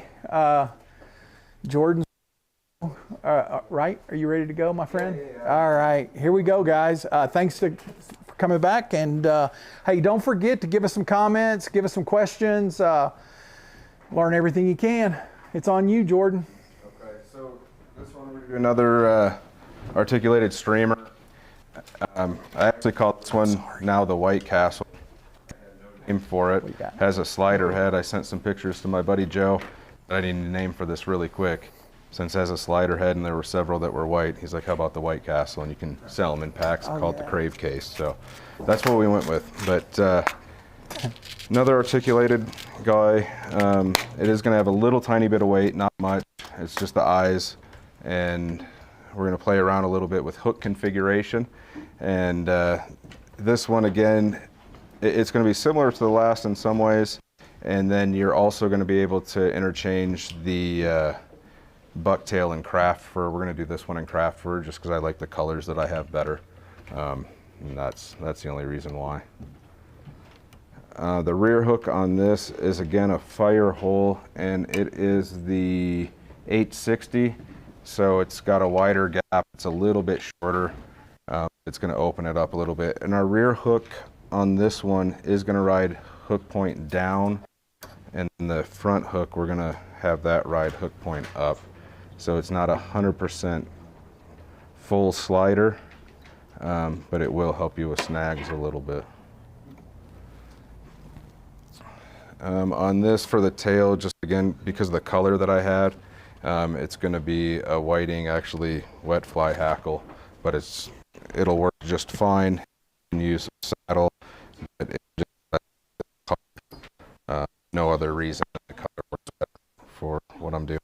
Jordan, right? Are you ready to go, my friend? Yeah. All right, here we go, guys. Thanks for coming back. And hey, don't forget to give us some comments, give us some questions, learn everything you can. It's on you, Jordan. Okay, so this one we're going to do another articulated streamer. I actually call this one now the White Castle. Name for it. Has a slider head. I sent some pictures to my buddy Joe. I need a name for this really quick. Since it has a slider head and there were several that were white, he's like, how about the White Castle? And you can sell them in packs. Call it the Crave Case. So that's what we went with. But another articulated guy. It is going to have a little tiny bit of weight, not much. It's just the eyes. And we're going to play around a little bit with hook configuration. And this one, again, it's going to be similar to the last in some ways, and then you're also going to be able to interchange the bucktail and craft fur. We're going to do this one in craft fur just because I like the colors that I have better. And that's the only reason why. The rear hook on this is again a Firehole, and it is the 860, so it's got a wider gap. It's a little bit shorter. It's going to open it up a little bit, and our rear hook on this one is going to ride hook point down, and the front hook we're going to have that ride hook point up. So it's not 100% full slider, but it will help you with snags a little bit. On this for the tail, just again because of the color that I had, it's going to be a whiting, actually wet fly hackle, but it'll work just fine. You can use a saddle. But it just, no other reason the color works better for what I'm doing.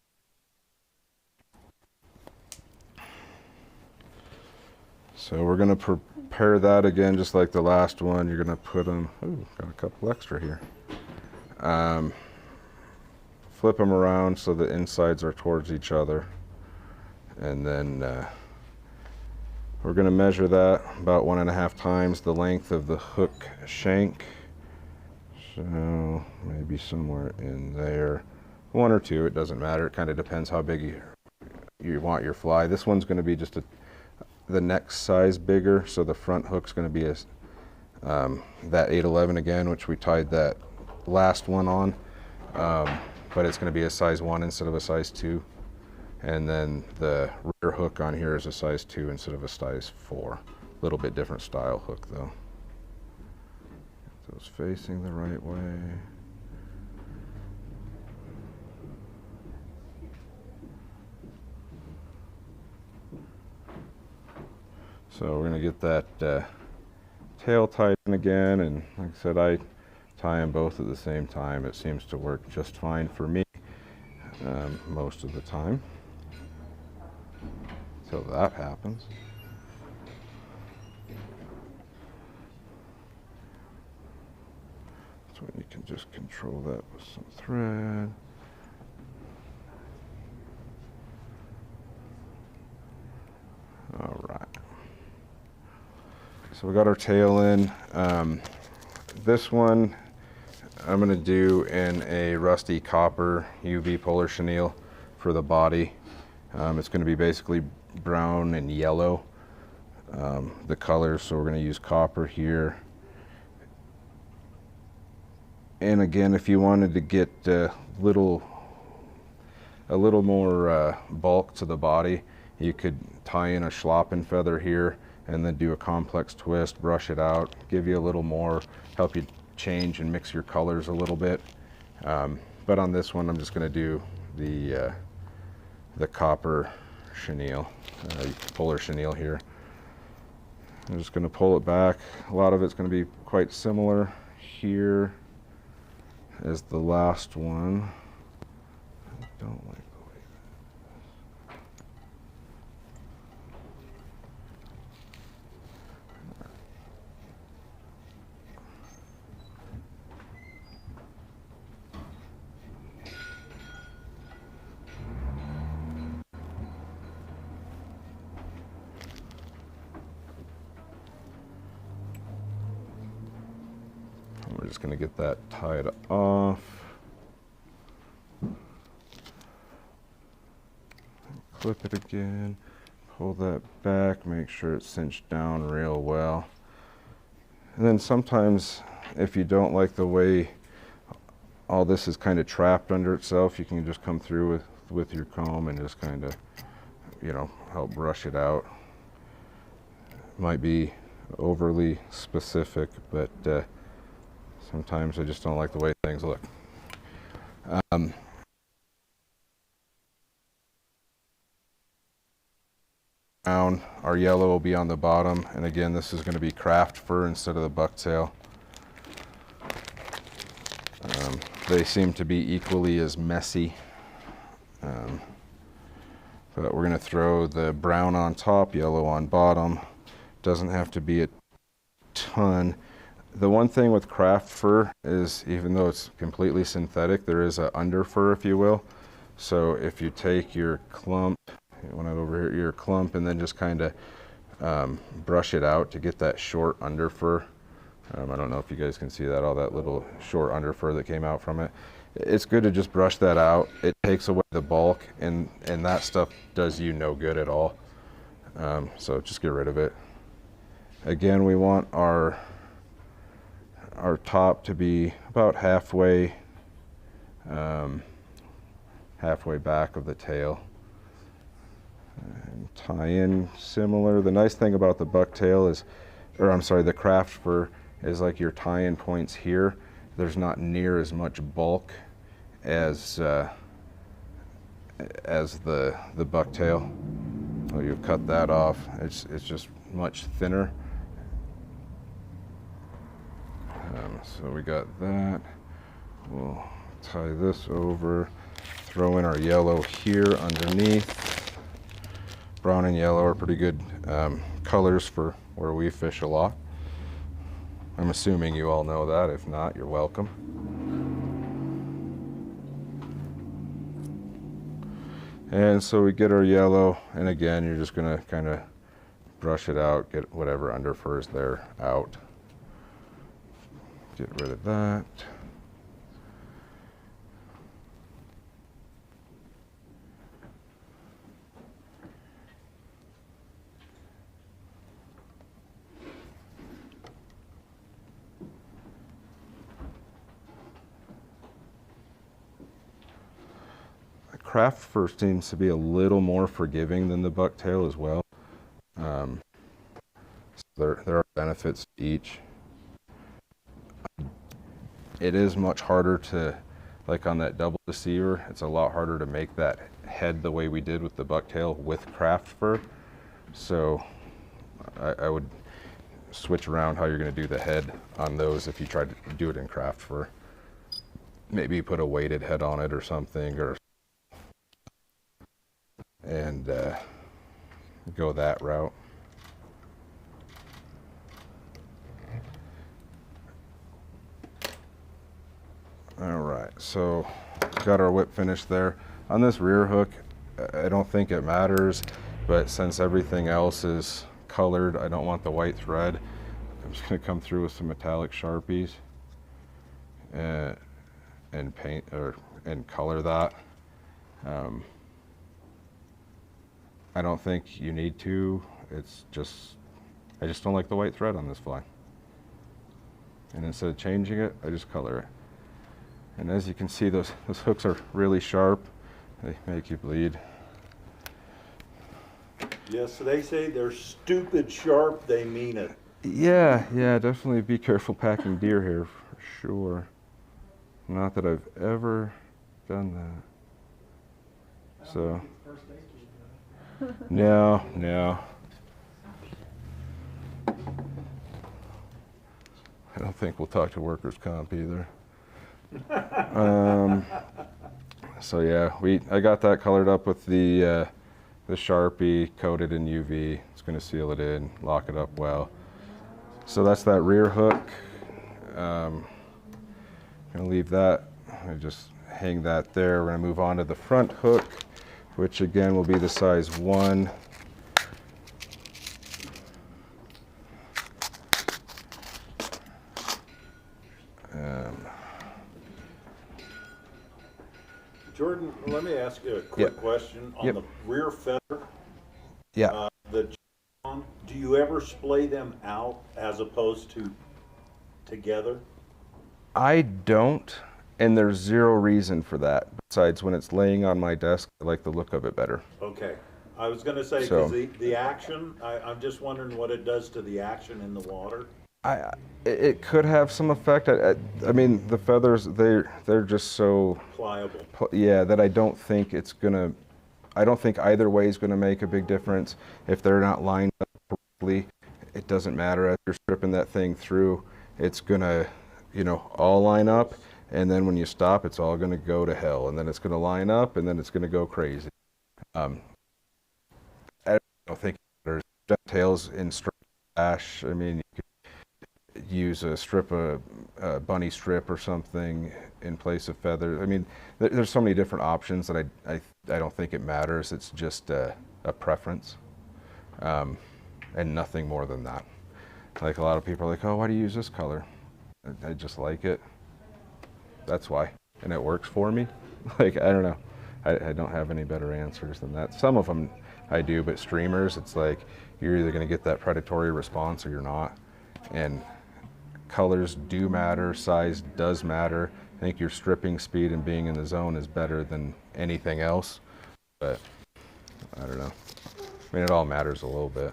So we're going to prepare that again just like the last one. You're going to put them, ooh, got a couple extra here. Flip them around so the insides are towards each other. And then we're going to measure that about 1.5 times the length of the hook shank. So maybe somewhere in there. 1 or 2, it doesn't matter. It kind of depends how big you want your fly. This one's going to be just the next size bigger, so the front hook's going to be that 811 again, which we tied that last one on. But it's going to be a size 1 instead of a size 2. And then the rear hook on here is a size 2 instead of a size 4. A little bit different style hook though. Get those facing the right way. So we're going to get that tail tied in again, and like I said, I tie them both at the same time. It seems to work just fine for me most of the time. So that happens. So you can just control that with some thread. All right. So we got our tail in. This one I'm going to do in a rusty copper UV polar chenille for the body. It's going to be basically brown and yellow, the colors, so we're going to use copper here. And again, if you wanted to get a little more bulk to the body, you could tie in a schlappen feather here and then do a complex twist, brush it out, give you a little more, help you change and mix your colors a little bit. But on this one, I'm just going to do the copper chenille, polar chenille here. I'm just going to pull it back. A lot of it's going to be quite similar here as the last one. I don't like the way we're just going to get that tied off. flip it again, pull that back, make sure it's cinched down real well. And then sometimes if you don't like the way all this is kind of trapped under itself, you can just come through with your comb and just kind of, you know, help brush it out. Might be overly specific, but sometimes I just don't like the way things look. Our yellow will be on the bottom, and again, this is going to be craft fur instead of the bucktail. They seem to be equally as messy. But we're going to throw the brown on top, yellow on bottom. Doesn't have to be a ton. The one thing with craft fur is, even though it's completely synthetic, there is a under fur, if you will. So if you take your clump, when I'm over here, your clump, and then just kind of brush it out to get that short under fur. I don't know if you guys can see that, all that little short under fur that came out from it. It's good to just brush that out. It takes away the bulk, and that stuff does you no good at all. So just get rid of it. Again, we want our top to be about halfway back of the tail. And tie in similar. The nice thing about the bucktail is, or I'm sorry, the craft fur is like your tie-in points here. There's not near as much bulk as the bucktail. Oh, you cut that off. It's just much thinner. So we got that. We'll tie this over. Throw in our yellow here underneath. Brown and yellow are pretty good colors for where we fish a lot. I'm assuming you all know that. If not, you're welcome. And so we get our yellow, and again, you're just gonna kind of brush it out, get whatever under fur is there out. Get rid of that. Craft fur seems to be a little more forgiving than the bucktail as well. So there are benefits to each. It is much harder to, like on that double deceiver, it's a lot harder to make that head the way we did with the bucktail with craft fur. So I would switch around how you're going to do the head on those if you try to do it in craft fur. Maybe put a weighted head on it or something, and go that route. All right, so got our whip finished there. On this rear hook, I don't think it matters, but since everything else is colored, I don't want the white thread. I'm just gonna come through with some metallic Sharpies and paint and color that. I don't think you need to. It's just, I just don't like the white thread on this fly. And instead of changing it, I just color it. And as you can see, those hooks are really sharp. They make you bleed. Yeah, so they say they're stupid sharp, they mean it. Yeah, definitely be careful packing deer here for sure. Not that I've ever done that. So, no. I don't think we'll talk to workers' comp either. So yeah, I got that colored up with the Sharpie, coated in UV. It's going to seal it in, lock it up well. So that's that rear hook. Gonna leave that. I just hang that there. We're gonna move on to the front hook, which again will be the size 1. Jordan, let me ask you a quick question on Yep. the rear fender. Yeah. The do you ever splay them out as opposed to together? I don't, and there's zero reason for that. Besides, when it's laying on my desk, I like the look of it better. Okay. I was going to say, So- because the action, I'm just wondering what it does to the action in the water. It could have some effect. I mean, the feathers, they're just so, Pliable. yeah, that I don't think it's gonna, I don't think either way is gonna make a big difference. If they're not lined up correctly, it doesn't matter. As you're stripping that thing through, it's gonna, you know, all line up, and then when you stop, it's all gonna go to hell, and then it's gonna line up, and then it's gonna go crazy. I don't think there's tails in strip ash. I mean, you could use a strip, a bunny strip or something in place of feathers. I mean, there's so many different options that I don't think it matters. It's just a preference, and nothing more than that. Like a lot of people are like, oh, why do you use this color? I just like it. That's why, and it works for me. Like, I don't know. I don't have any better answers than that. Some of them I do, but streamers, it's like you're either going to get that predatory response or you're not. And colors do matter, size does matter. I think your stripping speed and being in the zone is better than anything else, but I don't know. I mean, it all matters a little bit.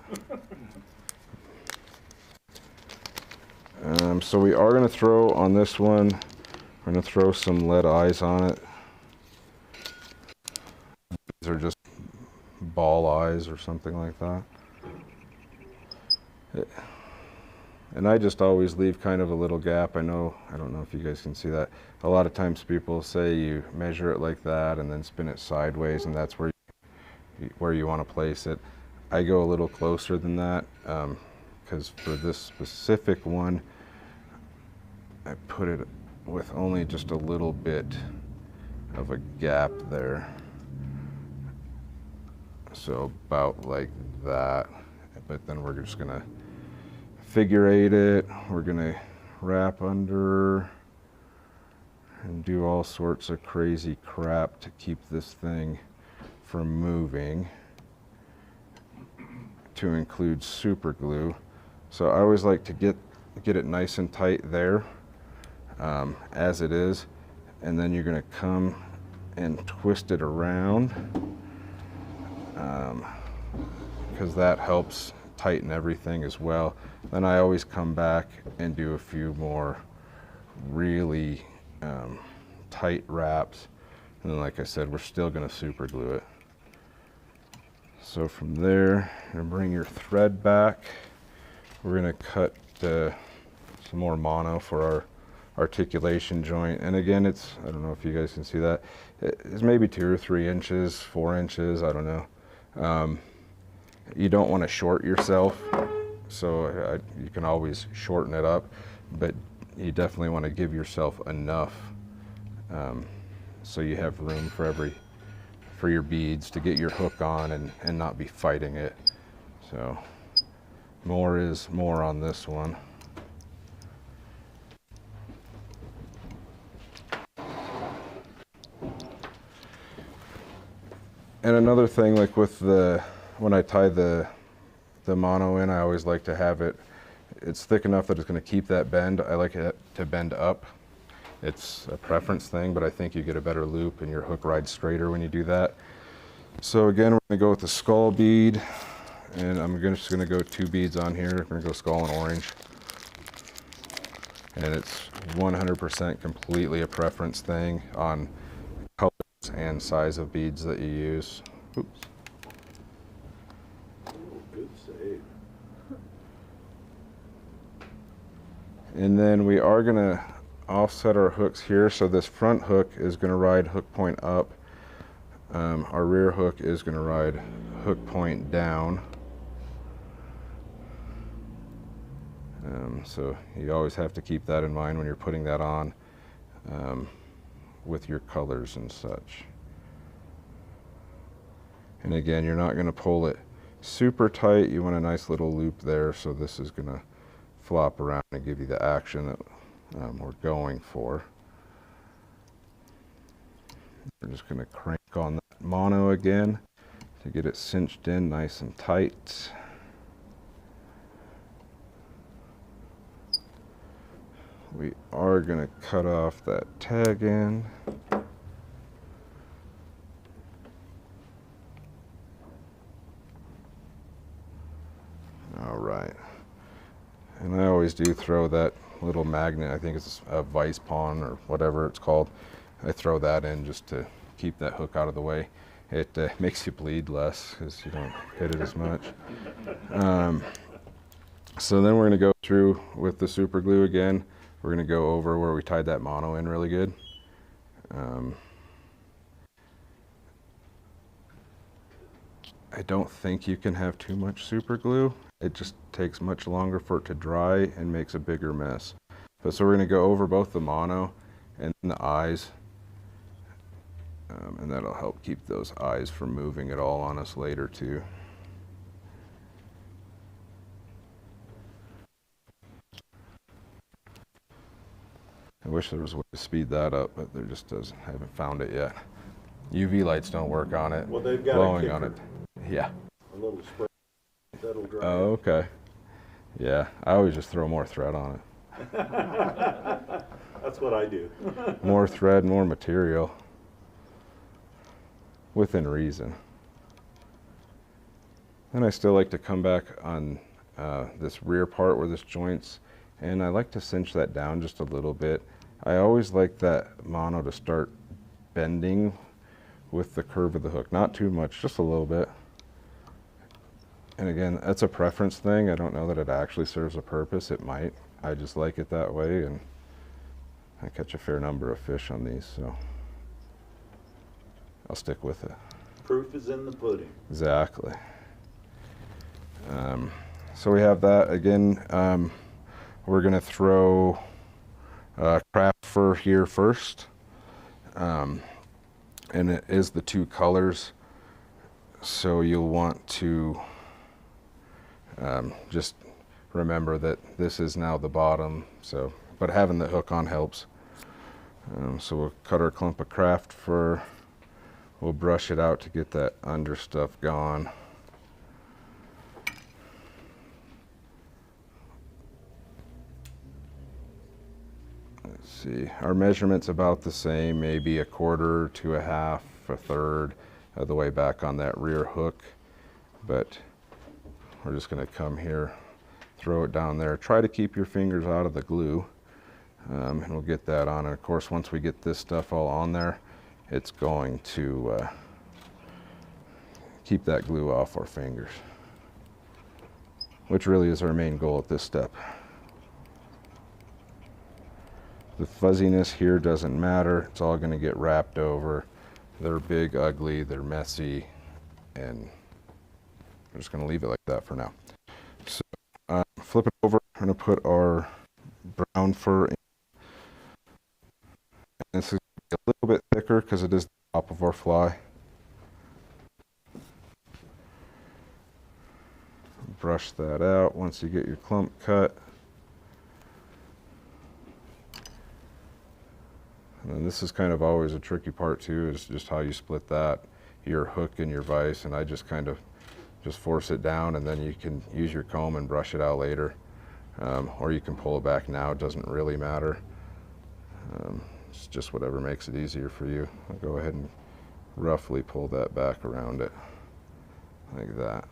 So we are going to throw on this one, we're going to throw some lead eyes on it. These are just ball eyes or something like that. And I just always leave kind of a little gap. I don't know if you guys can see that. A lot of times people say you measure it like that and then spin it sideways, and that's where you want to place it. I go a little closer than that because for this specific one, I put it with only just a little bit of a gap there. So about like that, but then we're just gonna figure eight it. We're gonna wrap under and do all sorts of crazy crap to keep this thing from moving, to include super glue. So I always like to get it nice and tight there as it is, and then you're gonna come and twist it around because that helps tighten everything as well. Then I always come back and do a few more really tight wraps, and then like I said, we're still going to super glue it. So from there, you're going to bring your thread back. We're going to cut some more mono for our articulation joint, and again, it's, I don't know if you guys can see that, it's maybe 2 or 3 inches, 4 inches, I don't know. You don't want to short yourself, so you can always shorten it up, but you definitely want to give yourself enough so you have room for your beads to get your hook on and not be fighting it. So more is more on this one. And another thing, like with when I tie the mono in, I always like to have it's thick enough that it's going to keep that bend. I like it to bend up. It's a preference thing, but I think you get a better loop and your hook rides straighter when you do that. So again, we're going to go with the skull bead, and I'm just going to go 2 beads on here. We're going to go skull and orange. And it's 100% completely a preference thing on colors and size of beads that you use. Oops. Good save. And then we are going to offset our hooks here. So this front hook is going to ride hook point up. Our rear hook is going to ride hook point down. So you always have to keep that in mind when you're putting that on with your colors and such. And again, you're not going to pull it super tight. You want a nice little loop there, so this is going to flop around and give you the action that we're going for. We're just going to crank on that mono again to get it cinched in nice and tight. We are going to cut off that tag end. All right. And I always do throw that little magnet, I think it's a vice pawn or whatever it's called. I throw that in just to keep that hook out of the way. It makes you bleed less because you don't hit it as much. So then we're going to go through with the super glue again. We're going to go over where we tied that mono in really good. I don't think you can have too much super glue. It just takes much longer for it to dry and makes a bigger mess. But so we're going to go over both the mono and the eyes. And that'll help keep those eyes from moving at all on us later too. I wish there was a way to speed that up, but there just doesn't. I haven't found it yet. UV lights don't work on it. Well, they've got blowing on it. Yeah. A little spray that'll dry. Oh, okay. Yeah, I always just throw more thread on it. That's what I do. More thread, more material. Within reason. Then I still like to come back on this rear part where this joints, and I like to cinch that down just a little bit. I always like that mono to start bending with the curve of the hook. Not too much, just a little bit. And again, that's a preference thing. I don't know that it actually serves a purpose. It might. I just like it that way, and I catch a fair number of fish on these, so I'll stick with it. Proof is in the pudding. Exactly. So we have that. Again, we're going to throw craft fur here first. And it is the two colors. So you'll want to just remember that this is now the bottom. So, but having the hook on helps. So we'll cut our clump of craft fur. We'll brush it out to get that under stuff gone. Let's see, our measurement's about the same, maybe 1/4 to 1/2, 1/3 of the way back on that rear hook. But we're just going to come here, throw it down there. Try to keep your fingers out of the glue, and we'll get that on. And of course, once we get this stuff all on there, it's going to keep that glue off our fingers, which really is our main goal at this step. The fuzziness here doesn't matter. It's all going to get wrapped over. They're big, ugly, they're messy, and we're just going to leave it like that for now. So flip it over. We're going to put our brown fur in. And this is a little bit thicker because it is the top of our fly. Brush that out once you get your clump cut. And then this is kind of always a tricky part too, is just how you split that, your hook and your vise, and I just kind of just force it down, and then you can use your comb and brush it out later. Or you can pull it back now, it doesn't really matter. It's just whatever makes it easier for you. I'll go ahead and roughly pull that back around it, like that.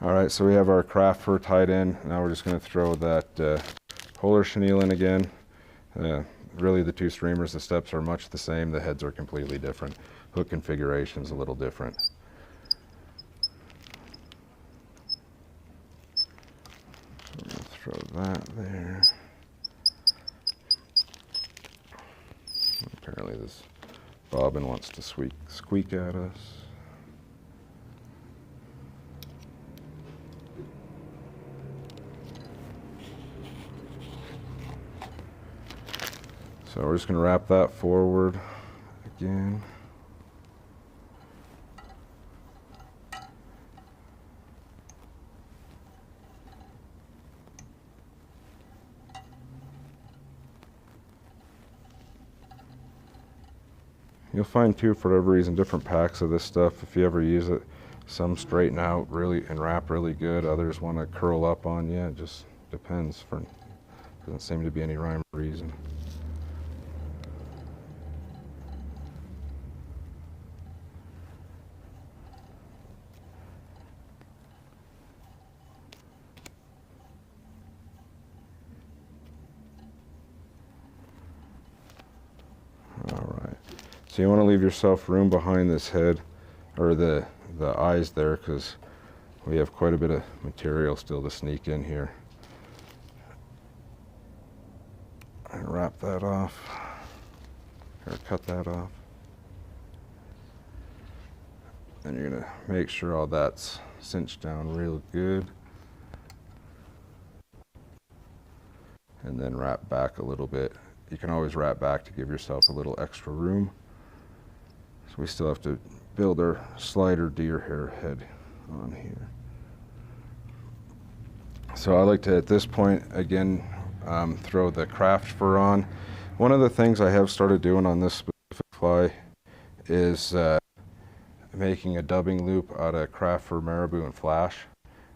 All right, so we have our craft fur tied in. Now we're just going to throw that polar chenille in again. Really the two streamers, the steps are much the same. The heads are completely different. Hook configuration is a little different. So we're going to throw that there. Apparently this bobbin wants to squeak at us. So we're just going to wrap that forward again. You'll find too, for whatever reason, different packs of this stuff, if you ever use it, some straighten out really and wrap really good, others want to curl up on you. It just depends. Doesn't seem to be any rhyme or reason. Alright, so you want to leave yourself room behind this head, or the eyes there, because we have quite a bit of material still to sneak in here. And wrap that off, or cut that off. And you're going to make sure all that's cinched down real good. And then wrap back a little bit. You can always wrap back to give yourself a little extra room. So we still have to build our slider deer hair head on here. So I like to, at this point, again, throw the craft fur on. One of the things I have started doing on this specific fly is making a dubbing loop out of craft fur marabou and flash.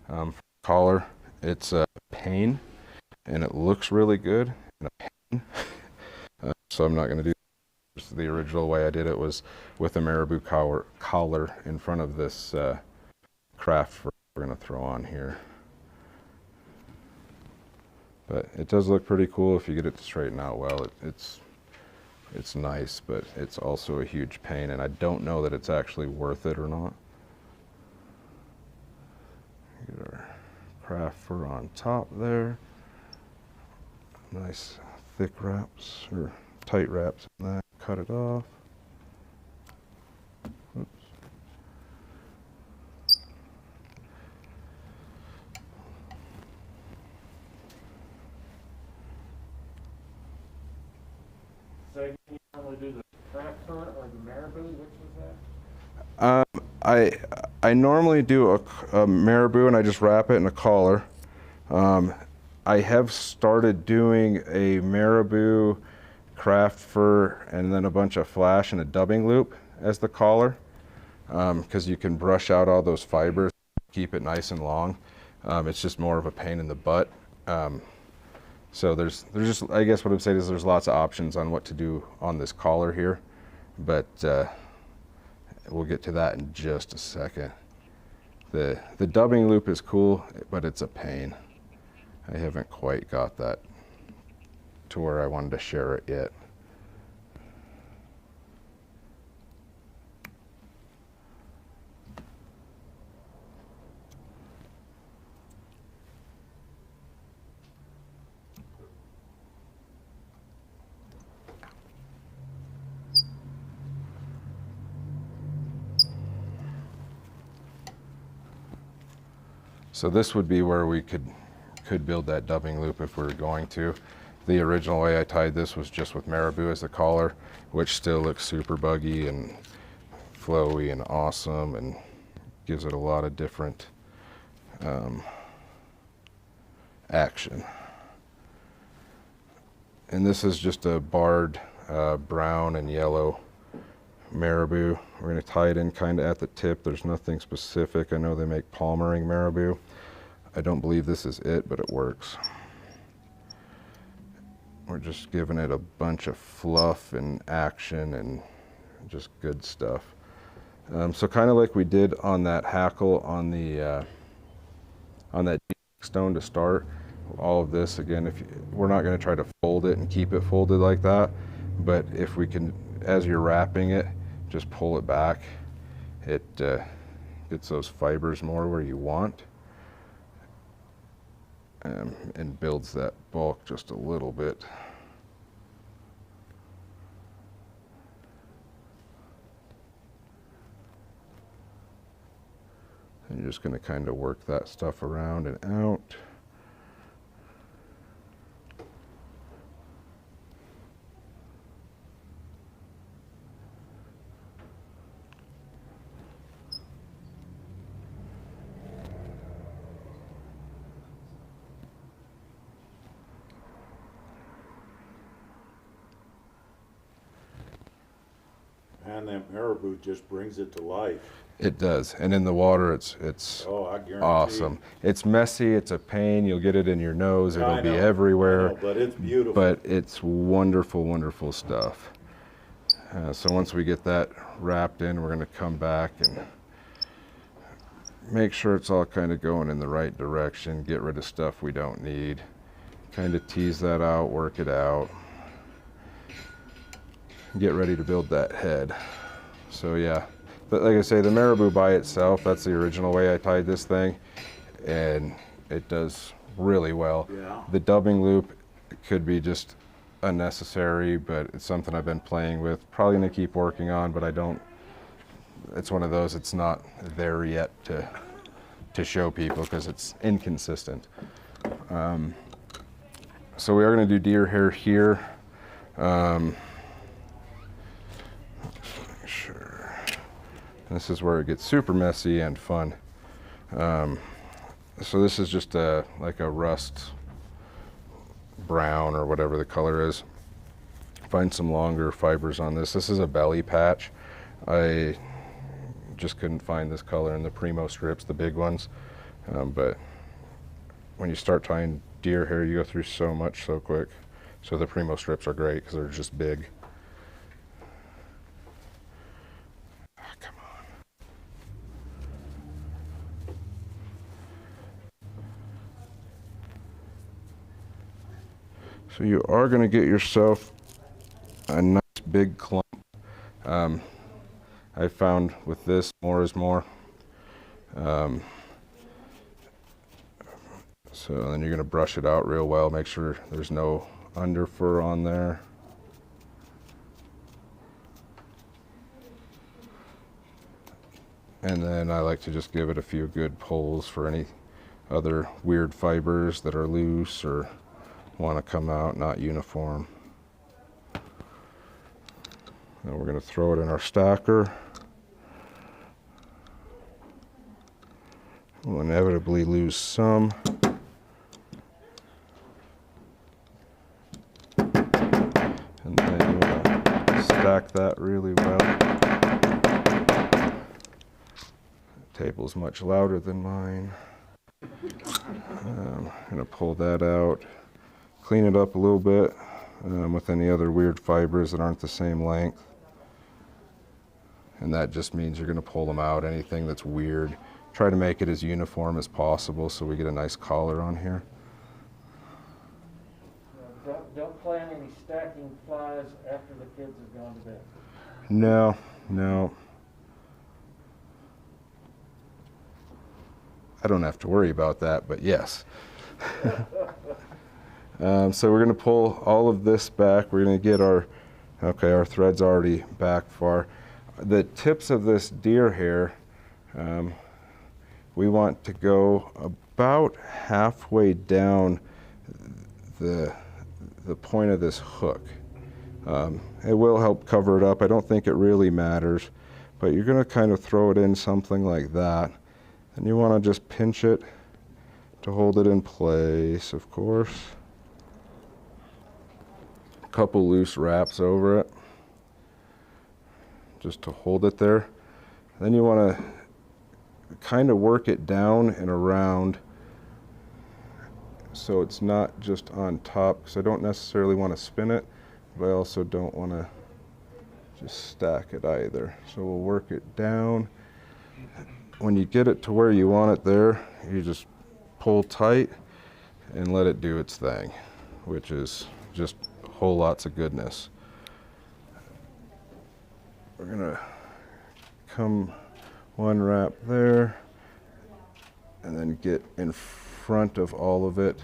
For collar, it's a pain, and it looks really good, and a pain. So I'm not going to do the original way I did it was with a marabou collar in front of this craft fur we're going to throw on here. But it does look pretty cool if you get it to straighten out well. It's nice, but it's also a huge pain, and I don't know that it's actually worth it or not. Get our craft fur on top there. Nice thick wraps, or tight wraps on that. Cut it off. Oops. So you normally do the craft fur or the marabou? Which was that? I normally do a marabou, and I just wrap it in a collar. I have started doing a marabou, craft fur, and then a bunch of flash and a dubbing loop as the collar, because you can brush out all those fibers, keep it nice and long. It's just more of a pain in the butt. So there's just, I guess what I'm saying is there's lots of options on what to do on this collar here, but we'll get to that in just a second. The dubbing loop is cool, but it's a pain. I haven't quite got that to where I wanted to share it yet. So this would be where we could build that dubbing loop if we were going to. The original way I tied this was just with marabou as the collar, which still looks super buggy and flowy and awesome, and gives it a lot of different action. And this is just a barred brown and yellow marabou. We're going to tie it in kind of at the tip. There's nothing specific. I know they make palmering marabou. I don't believe this is it, but it works. We're just giving it a bunch of fluff and action and just good stuff. So kind of like we did on that hackle on the on that stone to start. All of this again, we're not going to try to fold it and keep it folded like that, but if we can, as you're wrapping it, just pull it back. It gets those fibers more where you want, and builds that bulk just a little bit. And you're just going to kind of work that stuff around and out. And that marabou just brings it to life. It does, and in the water, it's Oh, I guarantee. awesome. It's messy, it's a pain. You'll get it in your nose. Yeah, I It'll be know, everywhere. I know, but it's beautiful. But it's wonderful, wonderful stuff. So once we get that wrapped in, we're going to come back and make sure it's all kind of going in the right direction. Get rid of stuff we don't need. Kind of tease that out, work it out. Get ready to build that head. So yeah. But like I say, the marabou by itself, that's the original way I tied this thing, and it does really well. Yeah. The dubbing loop could be just unnecessary, but it's something I've been playing with. Probably gonna keep working on, but I don't, it's one of those, it's not there yet to show people because it's inconsistent. So we are gonna do deer hair here. This is where it gets super messy and fun. So this is just like a rust brown or whatever the color is. Find some longer fibers on this. This is a belly patch. I just couldn't find this color in the Primo strips, the big ones. But when you start tying deer hair, you go through so much so quick. So the Primo strips are great because they're just big. So you are going to get yourself a nice big clump. I found with this, more is more. So then you're going to brush it out real well. Make sure there's no under fur on there. And then I like to just give it a few good pulls for any other weird fibers that are loose or want to come out not uniform. Now we're going to throw it in our stacker. We'll inevitably lose some. And then you want to stack that really well. The table's much louder than mine. I'm going to pull that out. Clean it up a little bit with any other weird fibers that aren't the same length. And that just means you're going to pull them out, anything that's weird. Try to make it as uniform as possible so we get a nice collar on here. Don't plan any stacking flies after the kids have gone to bed. No, no. I don't have to worry about that, but yes. So we're going to pull all of this back. We're going to get our thread's already back far. The tips of this deer hair, we want to go about halfway down the point of this hook. It will help cover it up. I don't think it really matters, but you're going to kind of throw it in something like that. And you want to just pinch it to hold it in place, of course. A couple loose wraps over it just to hold it there. Then you want to kind of work it down and around so it's not just on top, because I don't necessarily want to spin it, but I also don't want to just stack it either. So we'll work it down. When you get it to where you want it there, you just pull tight and let it do its thing, which is just whole lots of goodness. We're gonna come one wrap there and then get in front of all of it,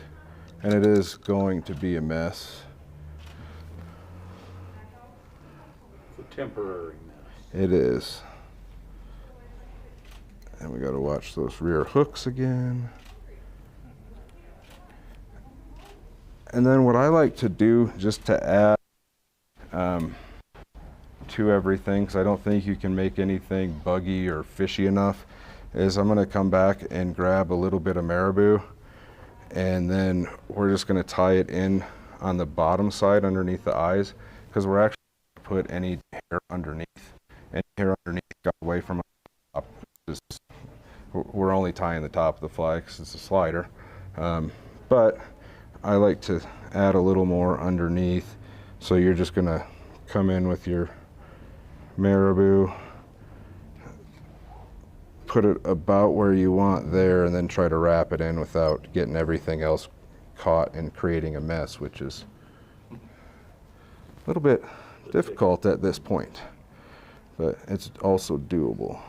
and it is going to be a mess. It's a temporary mess. It is. And we got to watch those rear hooks again. And then what I like to do, just to add to everything, because I don't think you can make anything buggy or fishy enough, is I'm going to come back and grab a little bit of marabou, and then we're just going to tie it in on the bottom side underneath the eyes, because we're actually going to put any hair underneath. and hair underneath got away from our top. We're only tying the top of the fly because it's a slider. But I like to add a little more underneath. So you're just gonna come in with your Marabou, put it about where you want there, and then try to wrap it in without getting everything else caught and creating a mess, which is a little bit difficult at this point, but it's also doable.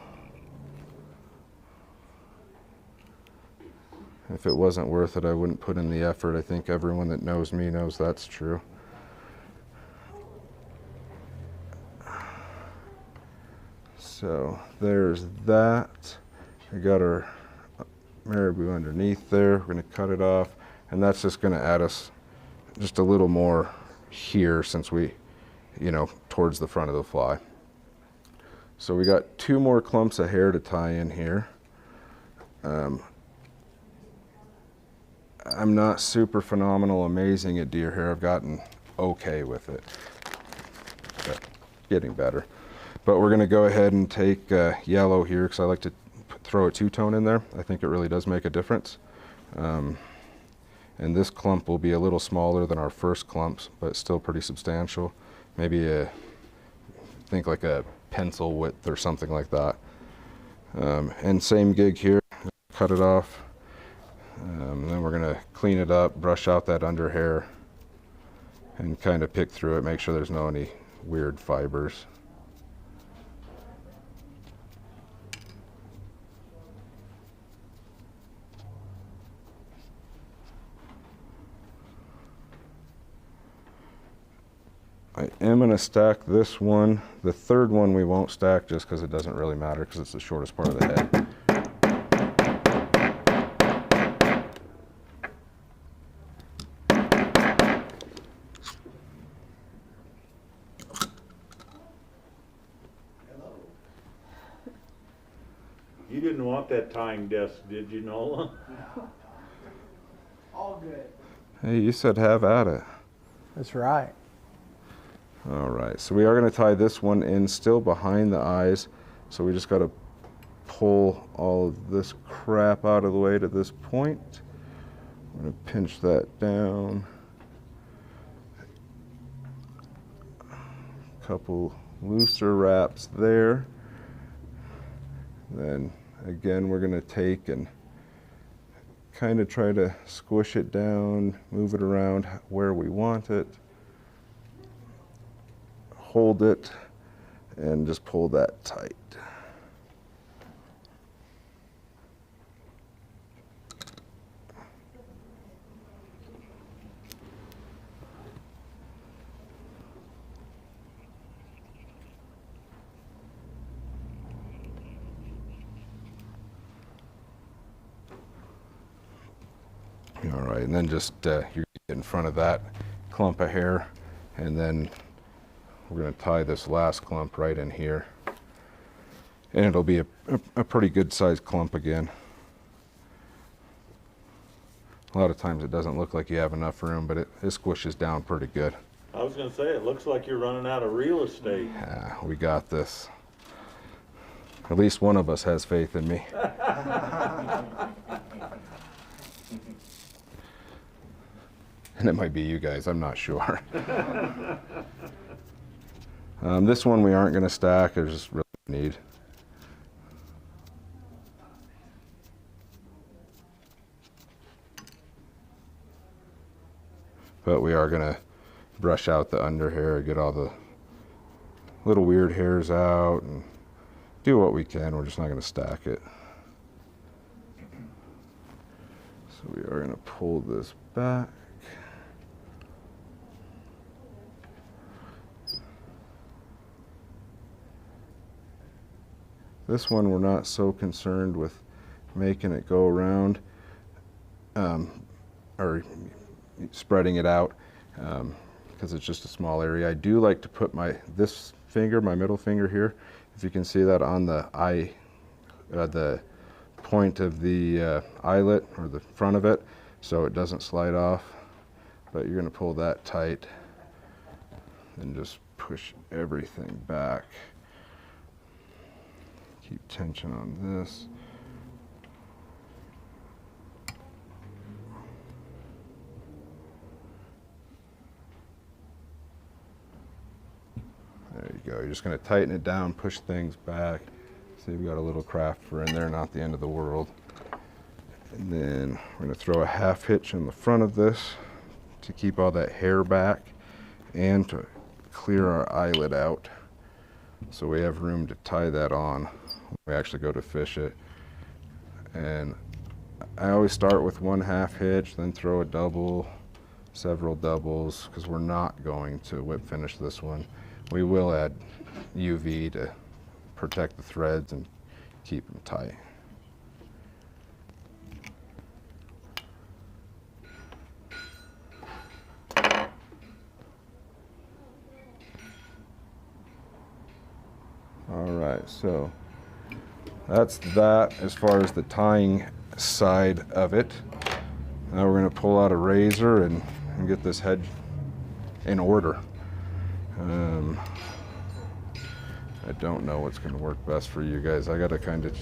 If it wasn't worth it, I wouldn't put in the effort. I think everyone that knows me knows that's true. So there's that. We got our Marabou underneath there. We're going to cut it off, and that's just going to add us just a little more here since we, towards the front of the fly. So we got 2 more clumps of hair to tie in here. I'm not super phenomenal amazing at deer hair. I've gotten okay with it, but getting better. But we're going to go ahead and take yellow here because I like to throw a 2-tone in there. I think it really does make a difference. And this clump will be a little smaller than our first clumps, but still pretty substantial. Maybe think like a pencil width or something like that. And same gig here, cut it off. Then we're going to clean it up, brush out that under hair, and kind of pick through it, make sure there's no any weird fibers. I am going to stack this one. The third one we won't stack just because it doesn't really matter because it's the shortest part of the head. You didn't want that tying desk, did you, Nola? No. All good. Hey, you said have at it. That's right. All right, so we are going to tie this one in still behind the eyes. So we just got to pull all of this crap out of the way to this point. I'm going to pinch that down. A couple looser wraps there. Then again, we're going to take and kind of try to squish it down, move it around where we want it. Hold it and just pull that tight. All right, and then just you get in front of that clump of hair, and then we're going to tie this last clump right in here, and it'll be a pretty good sized clump again. A lot of times it doesn't look like you have enough room, but it squishes down pretty good. I was going to say, it looks like you're running out of real estate. Yeah, we got this. At least one of us has faith in me. And it might be you guys, I'm not sure. This one we aren't going to stack, there's just really need. But we are going to brush out the under hair, get all the little weird hairs out, and do what we can. We're just not going to stack it. So we are going to pull this back. This one we're not so concerned with making it go around or spreading it out because it's just a small area. I do like to put this finger, my middle finger here, if you can see that, on the the point of the eyelet or the front of it, so it doesn't slide off. But you're going to pull that tight and just push everything back. keep tension on this. There you go. You're just going to tighten it down, push things back. See, we've got a little craft for in there, not the end of the world. And then we're going to throw a half hitch in the front of this to keep all that hair back and to clear our eyelet out, so we have room to tie that on when we actually go to fish it. And I always start with one half hitch, then throw a double, several doubles, because we're not going to whip finish this one. We will add UV to protect the threads and keep them tight. All right, so that's that as far as the tying side of it. Now we're going to pull out a razor and get this head in order. I don't know what's going to work best for you guys. I got to kind of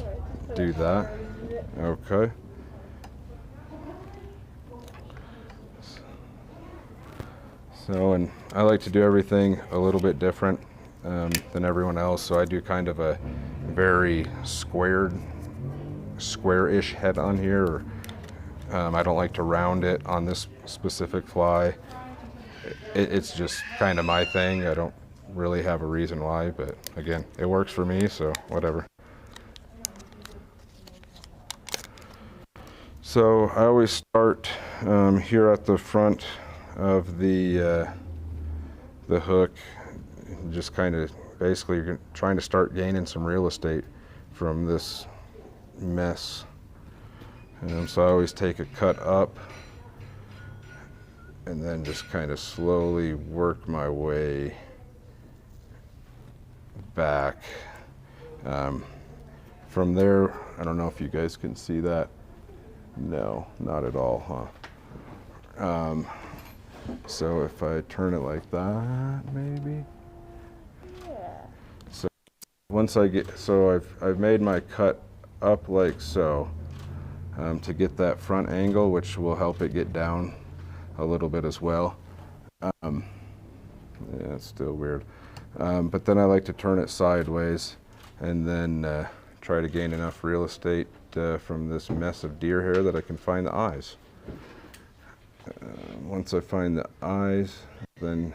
do that. Okay. So, and I like to do everything a little bit different than everyone else. So I do kind of a very square-ish head on here. Or, I don't like to round it on this specific fly. It's just kind of my thing. I don't really have a reason why, but again, it works for me, so whatever. So I always start here at the front of the hook, just kind of basically you're trying to start gaining some real estate from this mess. So I always take a cut up and then just kind of slowly work my way back. From there, I don't know if you guys can see that. No, not at all, huh? So if I turn it like that, maybe. Yeah. So once I get, so I've made my cut up like so, to get that front angle, which will help it get down a little bit as well. Yeah, it's still weird. But then I like to turn it sideways and then try to gain enough real estate from this mess of deer hair that I can find the eyes. Once I find the eyes, then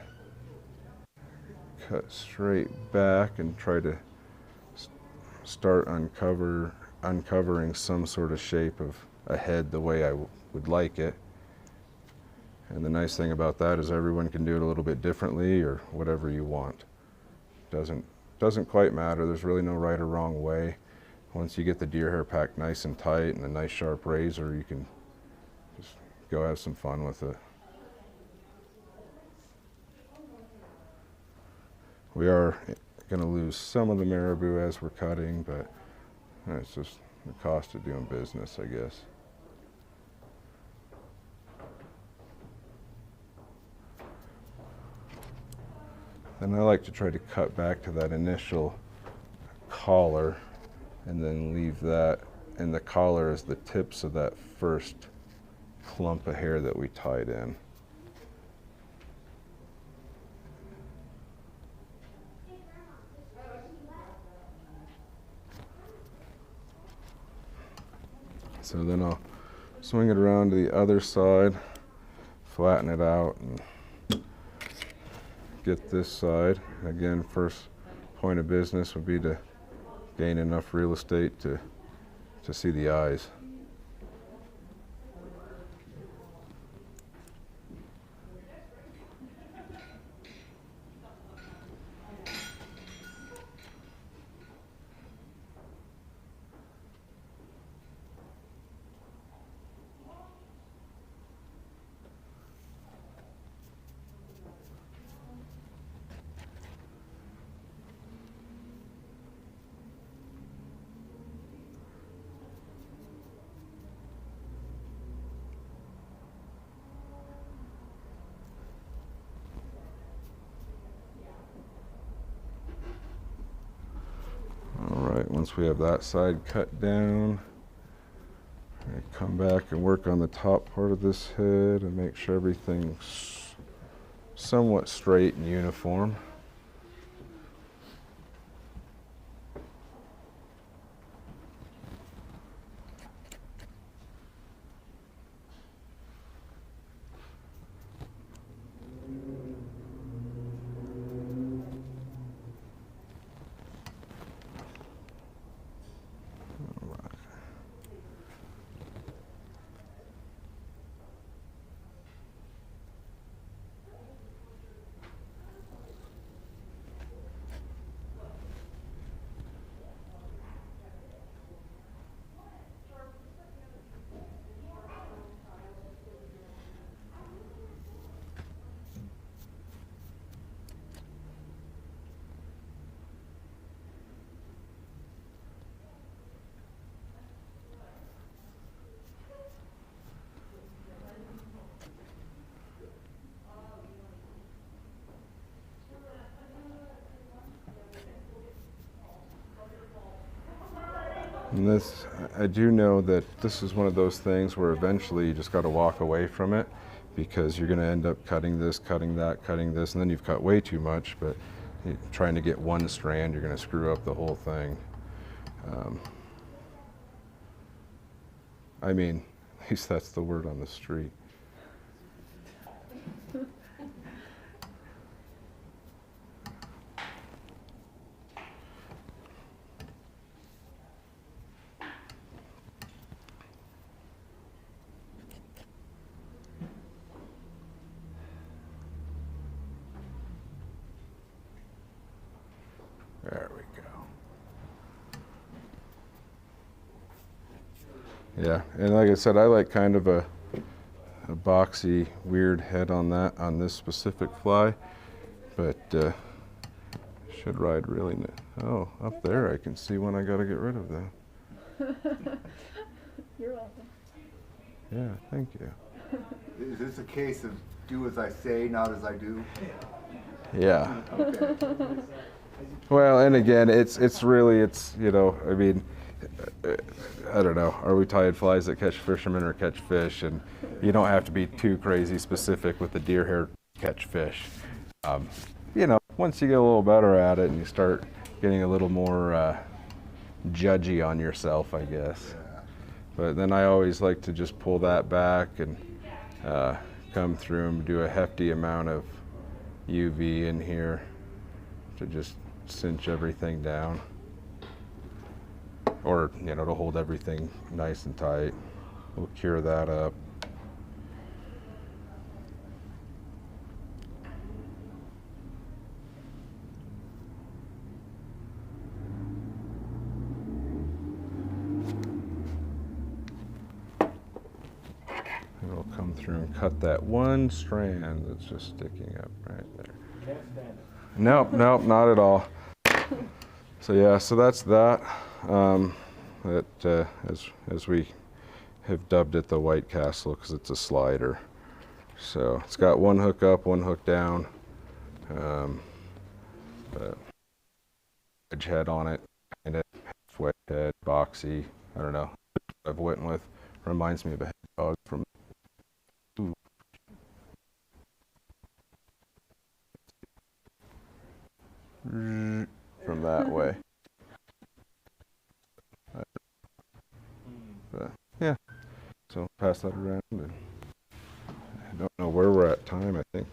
cut straight back and try to start uncovering some sort of shape of a head the way I would like it. And the nice thing about that is everyone can do it a little bit differently or whatever you want. Doesn't quite matter. There's really no right or wrong way. Once you get the deer hair packed nice and tight and a nice sharp razor, you can just go have some fun with it. We are going to lose some of the marabou as we're cutting, but it's just the cost of doing business, I guess. Then I like to try to cut back to that initial collar and then leave that, and the collar is the tips of that first clump of hair that we tied in. So then I'll swing it around to the other side, flatten it out, and get this side. Again, first point of business would be to gain enough real estate to see the eyes. once we have that side cut down, I come back and work on the top part of this head and make sure everything's somewhat straight and uniform. And this, I do know that this is one of those things where eventually you just got to walk away from it, because you're going to end up cutting this, cutting that, cutting this, and then you've cut way too much, but trying to get one strand, you're going to screw up the whole thing. I mean, at least that's the word on the street. There we go. Yeah, and like I said, I like kind of a boxy, weird head on that, on this specific fly, but should ride really oh, up there I can see when I got to get rid of that. You're welcome. Yeah, thank you. Is this a case of do as I say, not as I do? Yeah. Okay. Well, and again, it's really, you know, I mean, I don't know, are we tied flies that catch fishermen or catch fish? And you don't have to be too crazy specific with the deer hair catch fish. You know, once you get a little better at it and you start getting a little more judgy on yourself, I guess. But then I always like to just pull that back and come through and do a hefty amount of UV in here to just cinch everything down, or you know, to hold everything nice and tight. We'll cure that up. And we'll come through and cut that one strand that's just sticking up right there. Can't stand it. Nope, nope, not at all. So yeah, so that's that. As we have dubbed it, the White Castle, because it's a slider. So it's got one hook up, one hook down. Edge head on it, and it halfway head, boxy. I don't know. I've went with, reminds me of a hedgehog from. From that way. But yeah, so pass that around, and I don't know where we're at time, I think.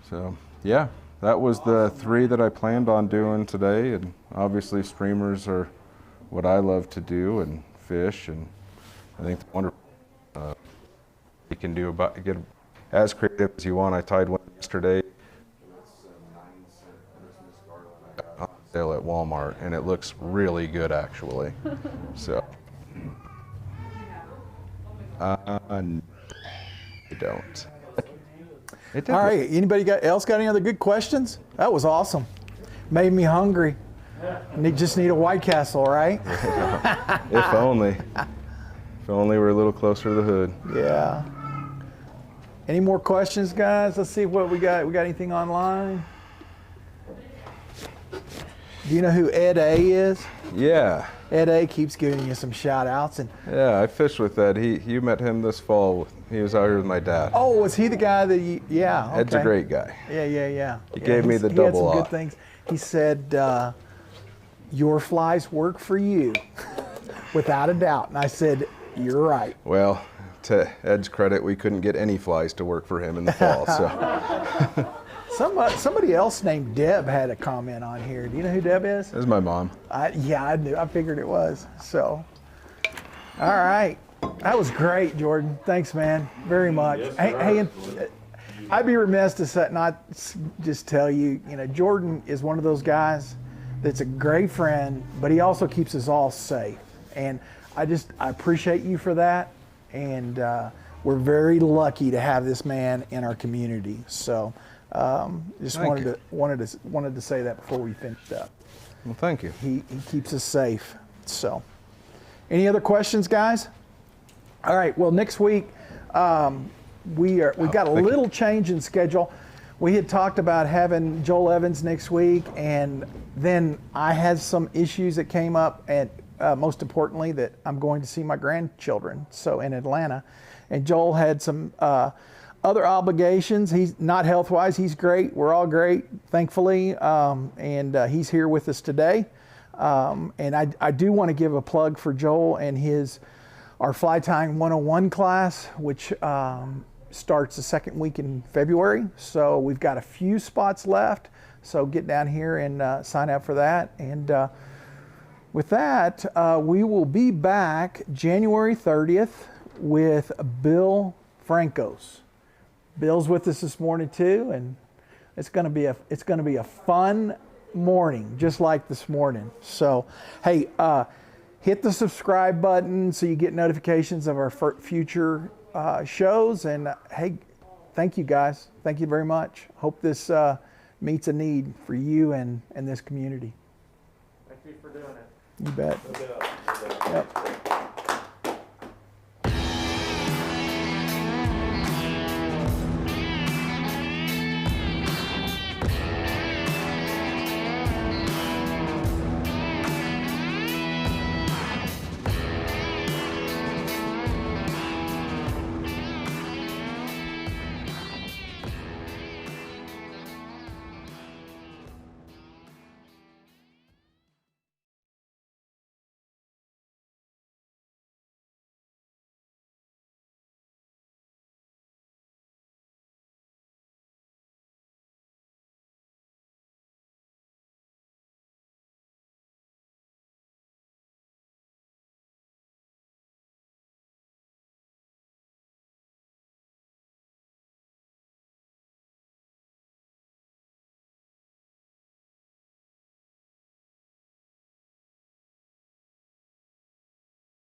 So yeah, that was the 3 that I planned on doing today, and obviously streamers are what I love to do, and fish, and I think the wonderful you can do about get as creative as you want. I tied one yesterday. On sale at Walmart, and it looks really good actually. So I don't. It All right, anybody else got any other good questions? That was awesome. Made me hungry. Just need a White Castle, right? If only. If only we're a little closer to the hood. Yeah. Any more questions, guys? Let's see what we got. We got anything online? Do you know who Ed A is? Yeah, Ed A keeps giving you some shout outs. And yeah, I fished with Ed. You met him this fall. He was out here with my dad. oh, was he the guy that you, yeah. Okay. Ed's a great guy. Yeah. He gave me the He had double some A. good things. He said, your flies work for you, without a doubt. And I said, you're right. Well, to Ed's credit, we couldn't get any flies to work for him in the fall. So Somebody else named Deb had a comment on here. Do you know who Deb is? this is my mom. Yeah, I knew. I figured it was. So, all right. That was great, Jordan. Thanks, man, very much. Yes, Hey, and, sir. I'd be remiss to not just tell you, Jordan is one of those guys that's a great friend, but he also keeps us all safe. And I appreciate you for that. And we're very lucky to have this man in our community. So just Thank you. wanted to say that before we finished up. Well, thank you. He keeps us safe. So, any other questions, guys? All right. Well, next week we've got a thank you. little change in schedule. We had talked about having Joel Evans next week, and then I had some issues that came up, and most importantly, that I'm going to see my grandchildren. So in Atlanta, and Joel had some other obligations. He's not health-wise. He's great. We're all great, thankfully, and he's here with us today. And I do want to give a plug for Joel and our Fly Tying 101 class, which starts the second week in February. So we've got a few spots left. So get down here and sign up for that. And with that, we will be back January 30th with Bill Francos. Bill's with us this morning too, and it's going to be a fun morning, just like this morning. So, hey, hit the subscribe button so you get notifications of our future shows. And hey, thank you guys. Thank you very much. Hope this meets a need for you and this community. Thank you for doing it. You bet. No doubt. Yep.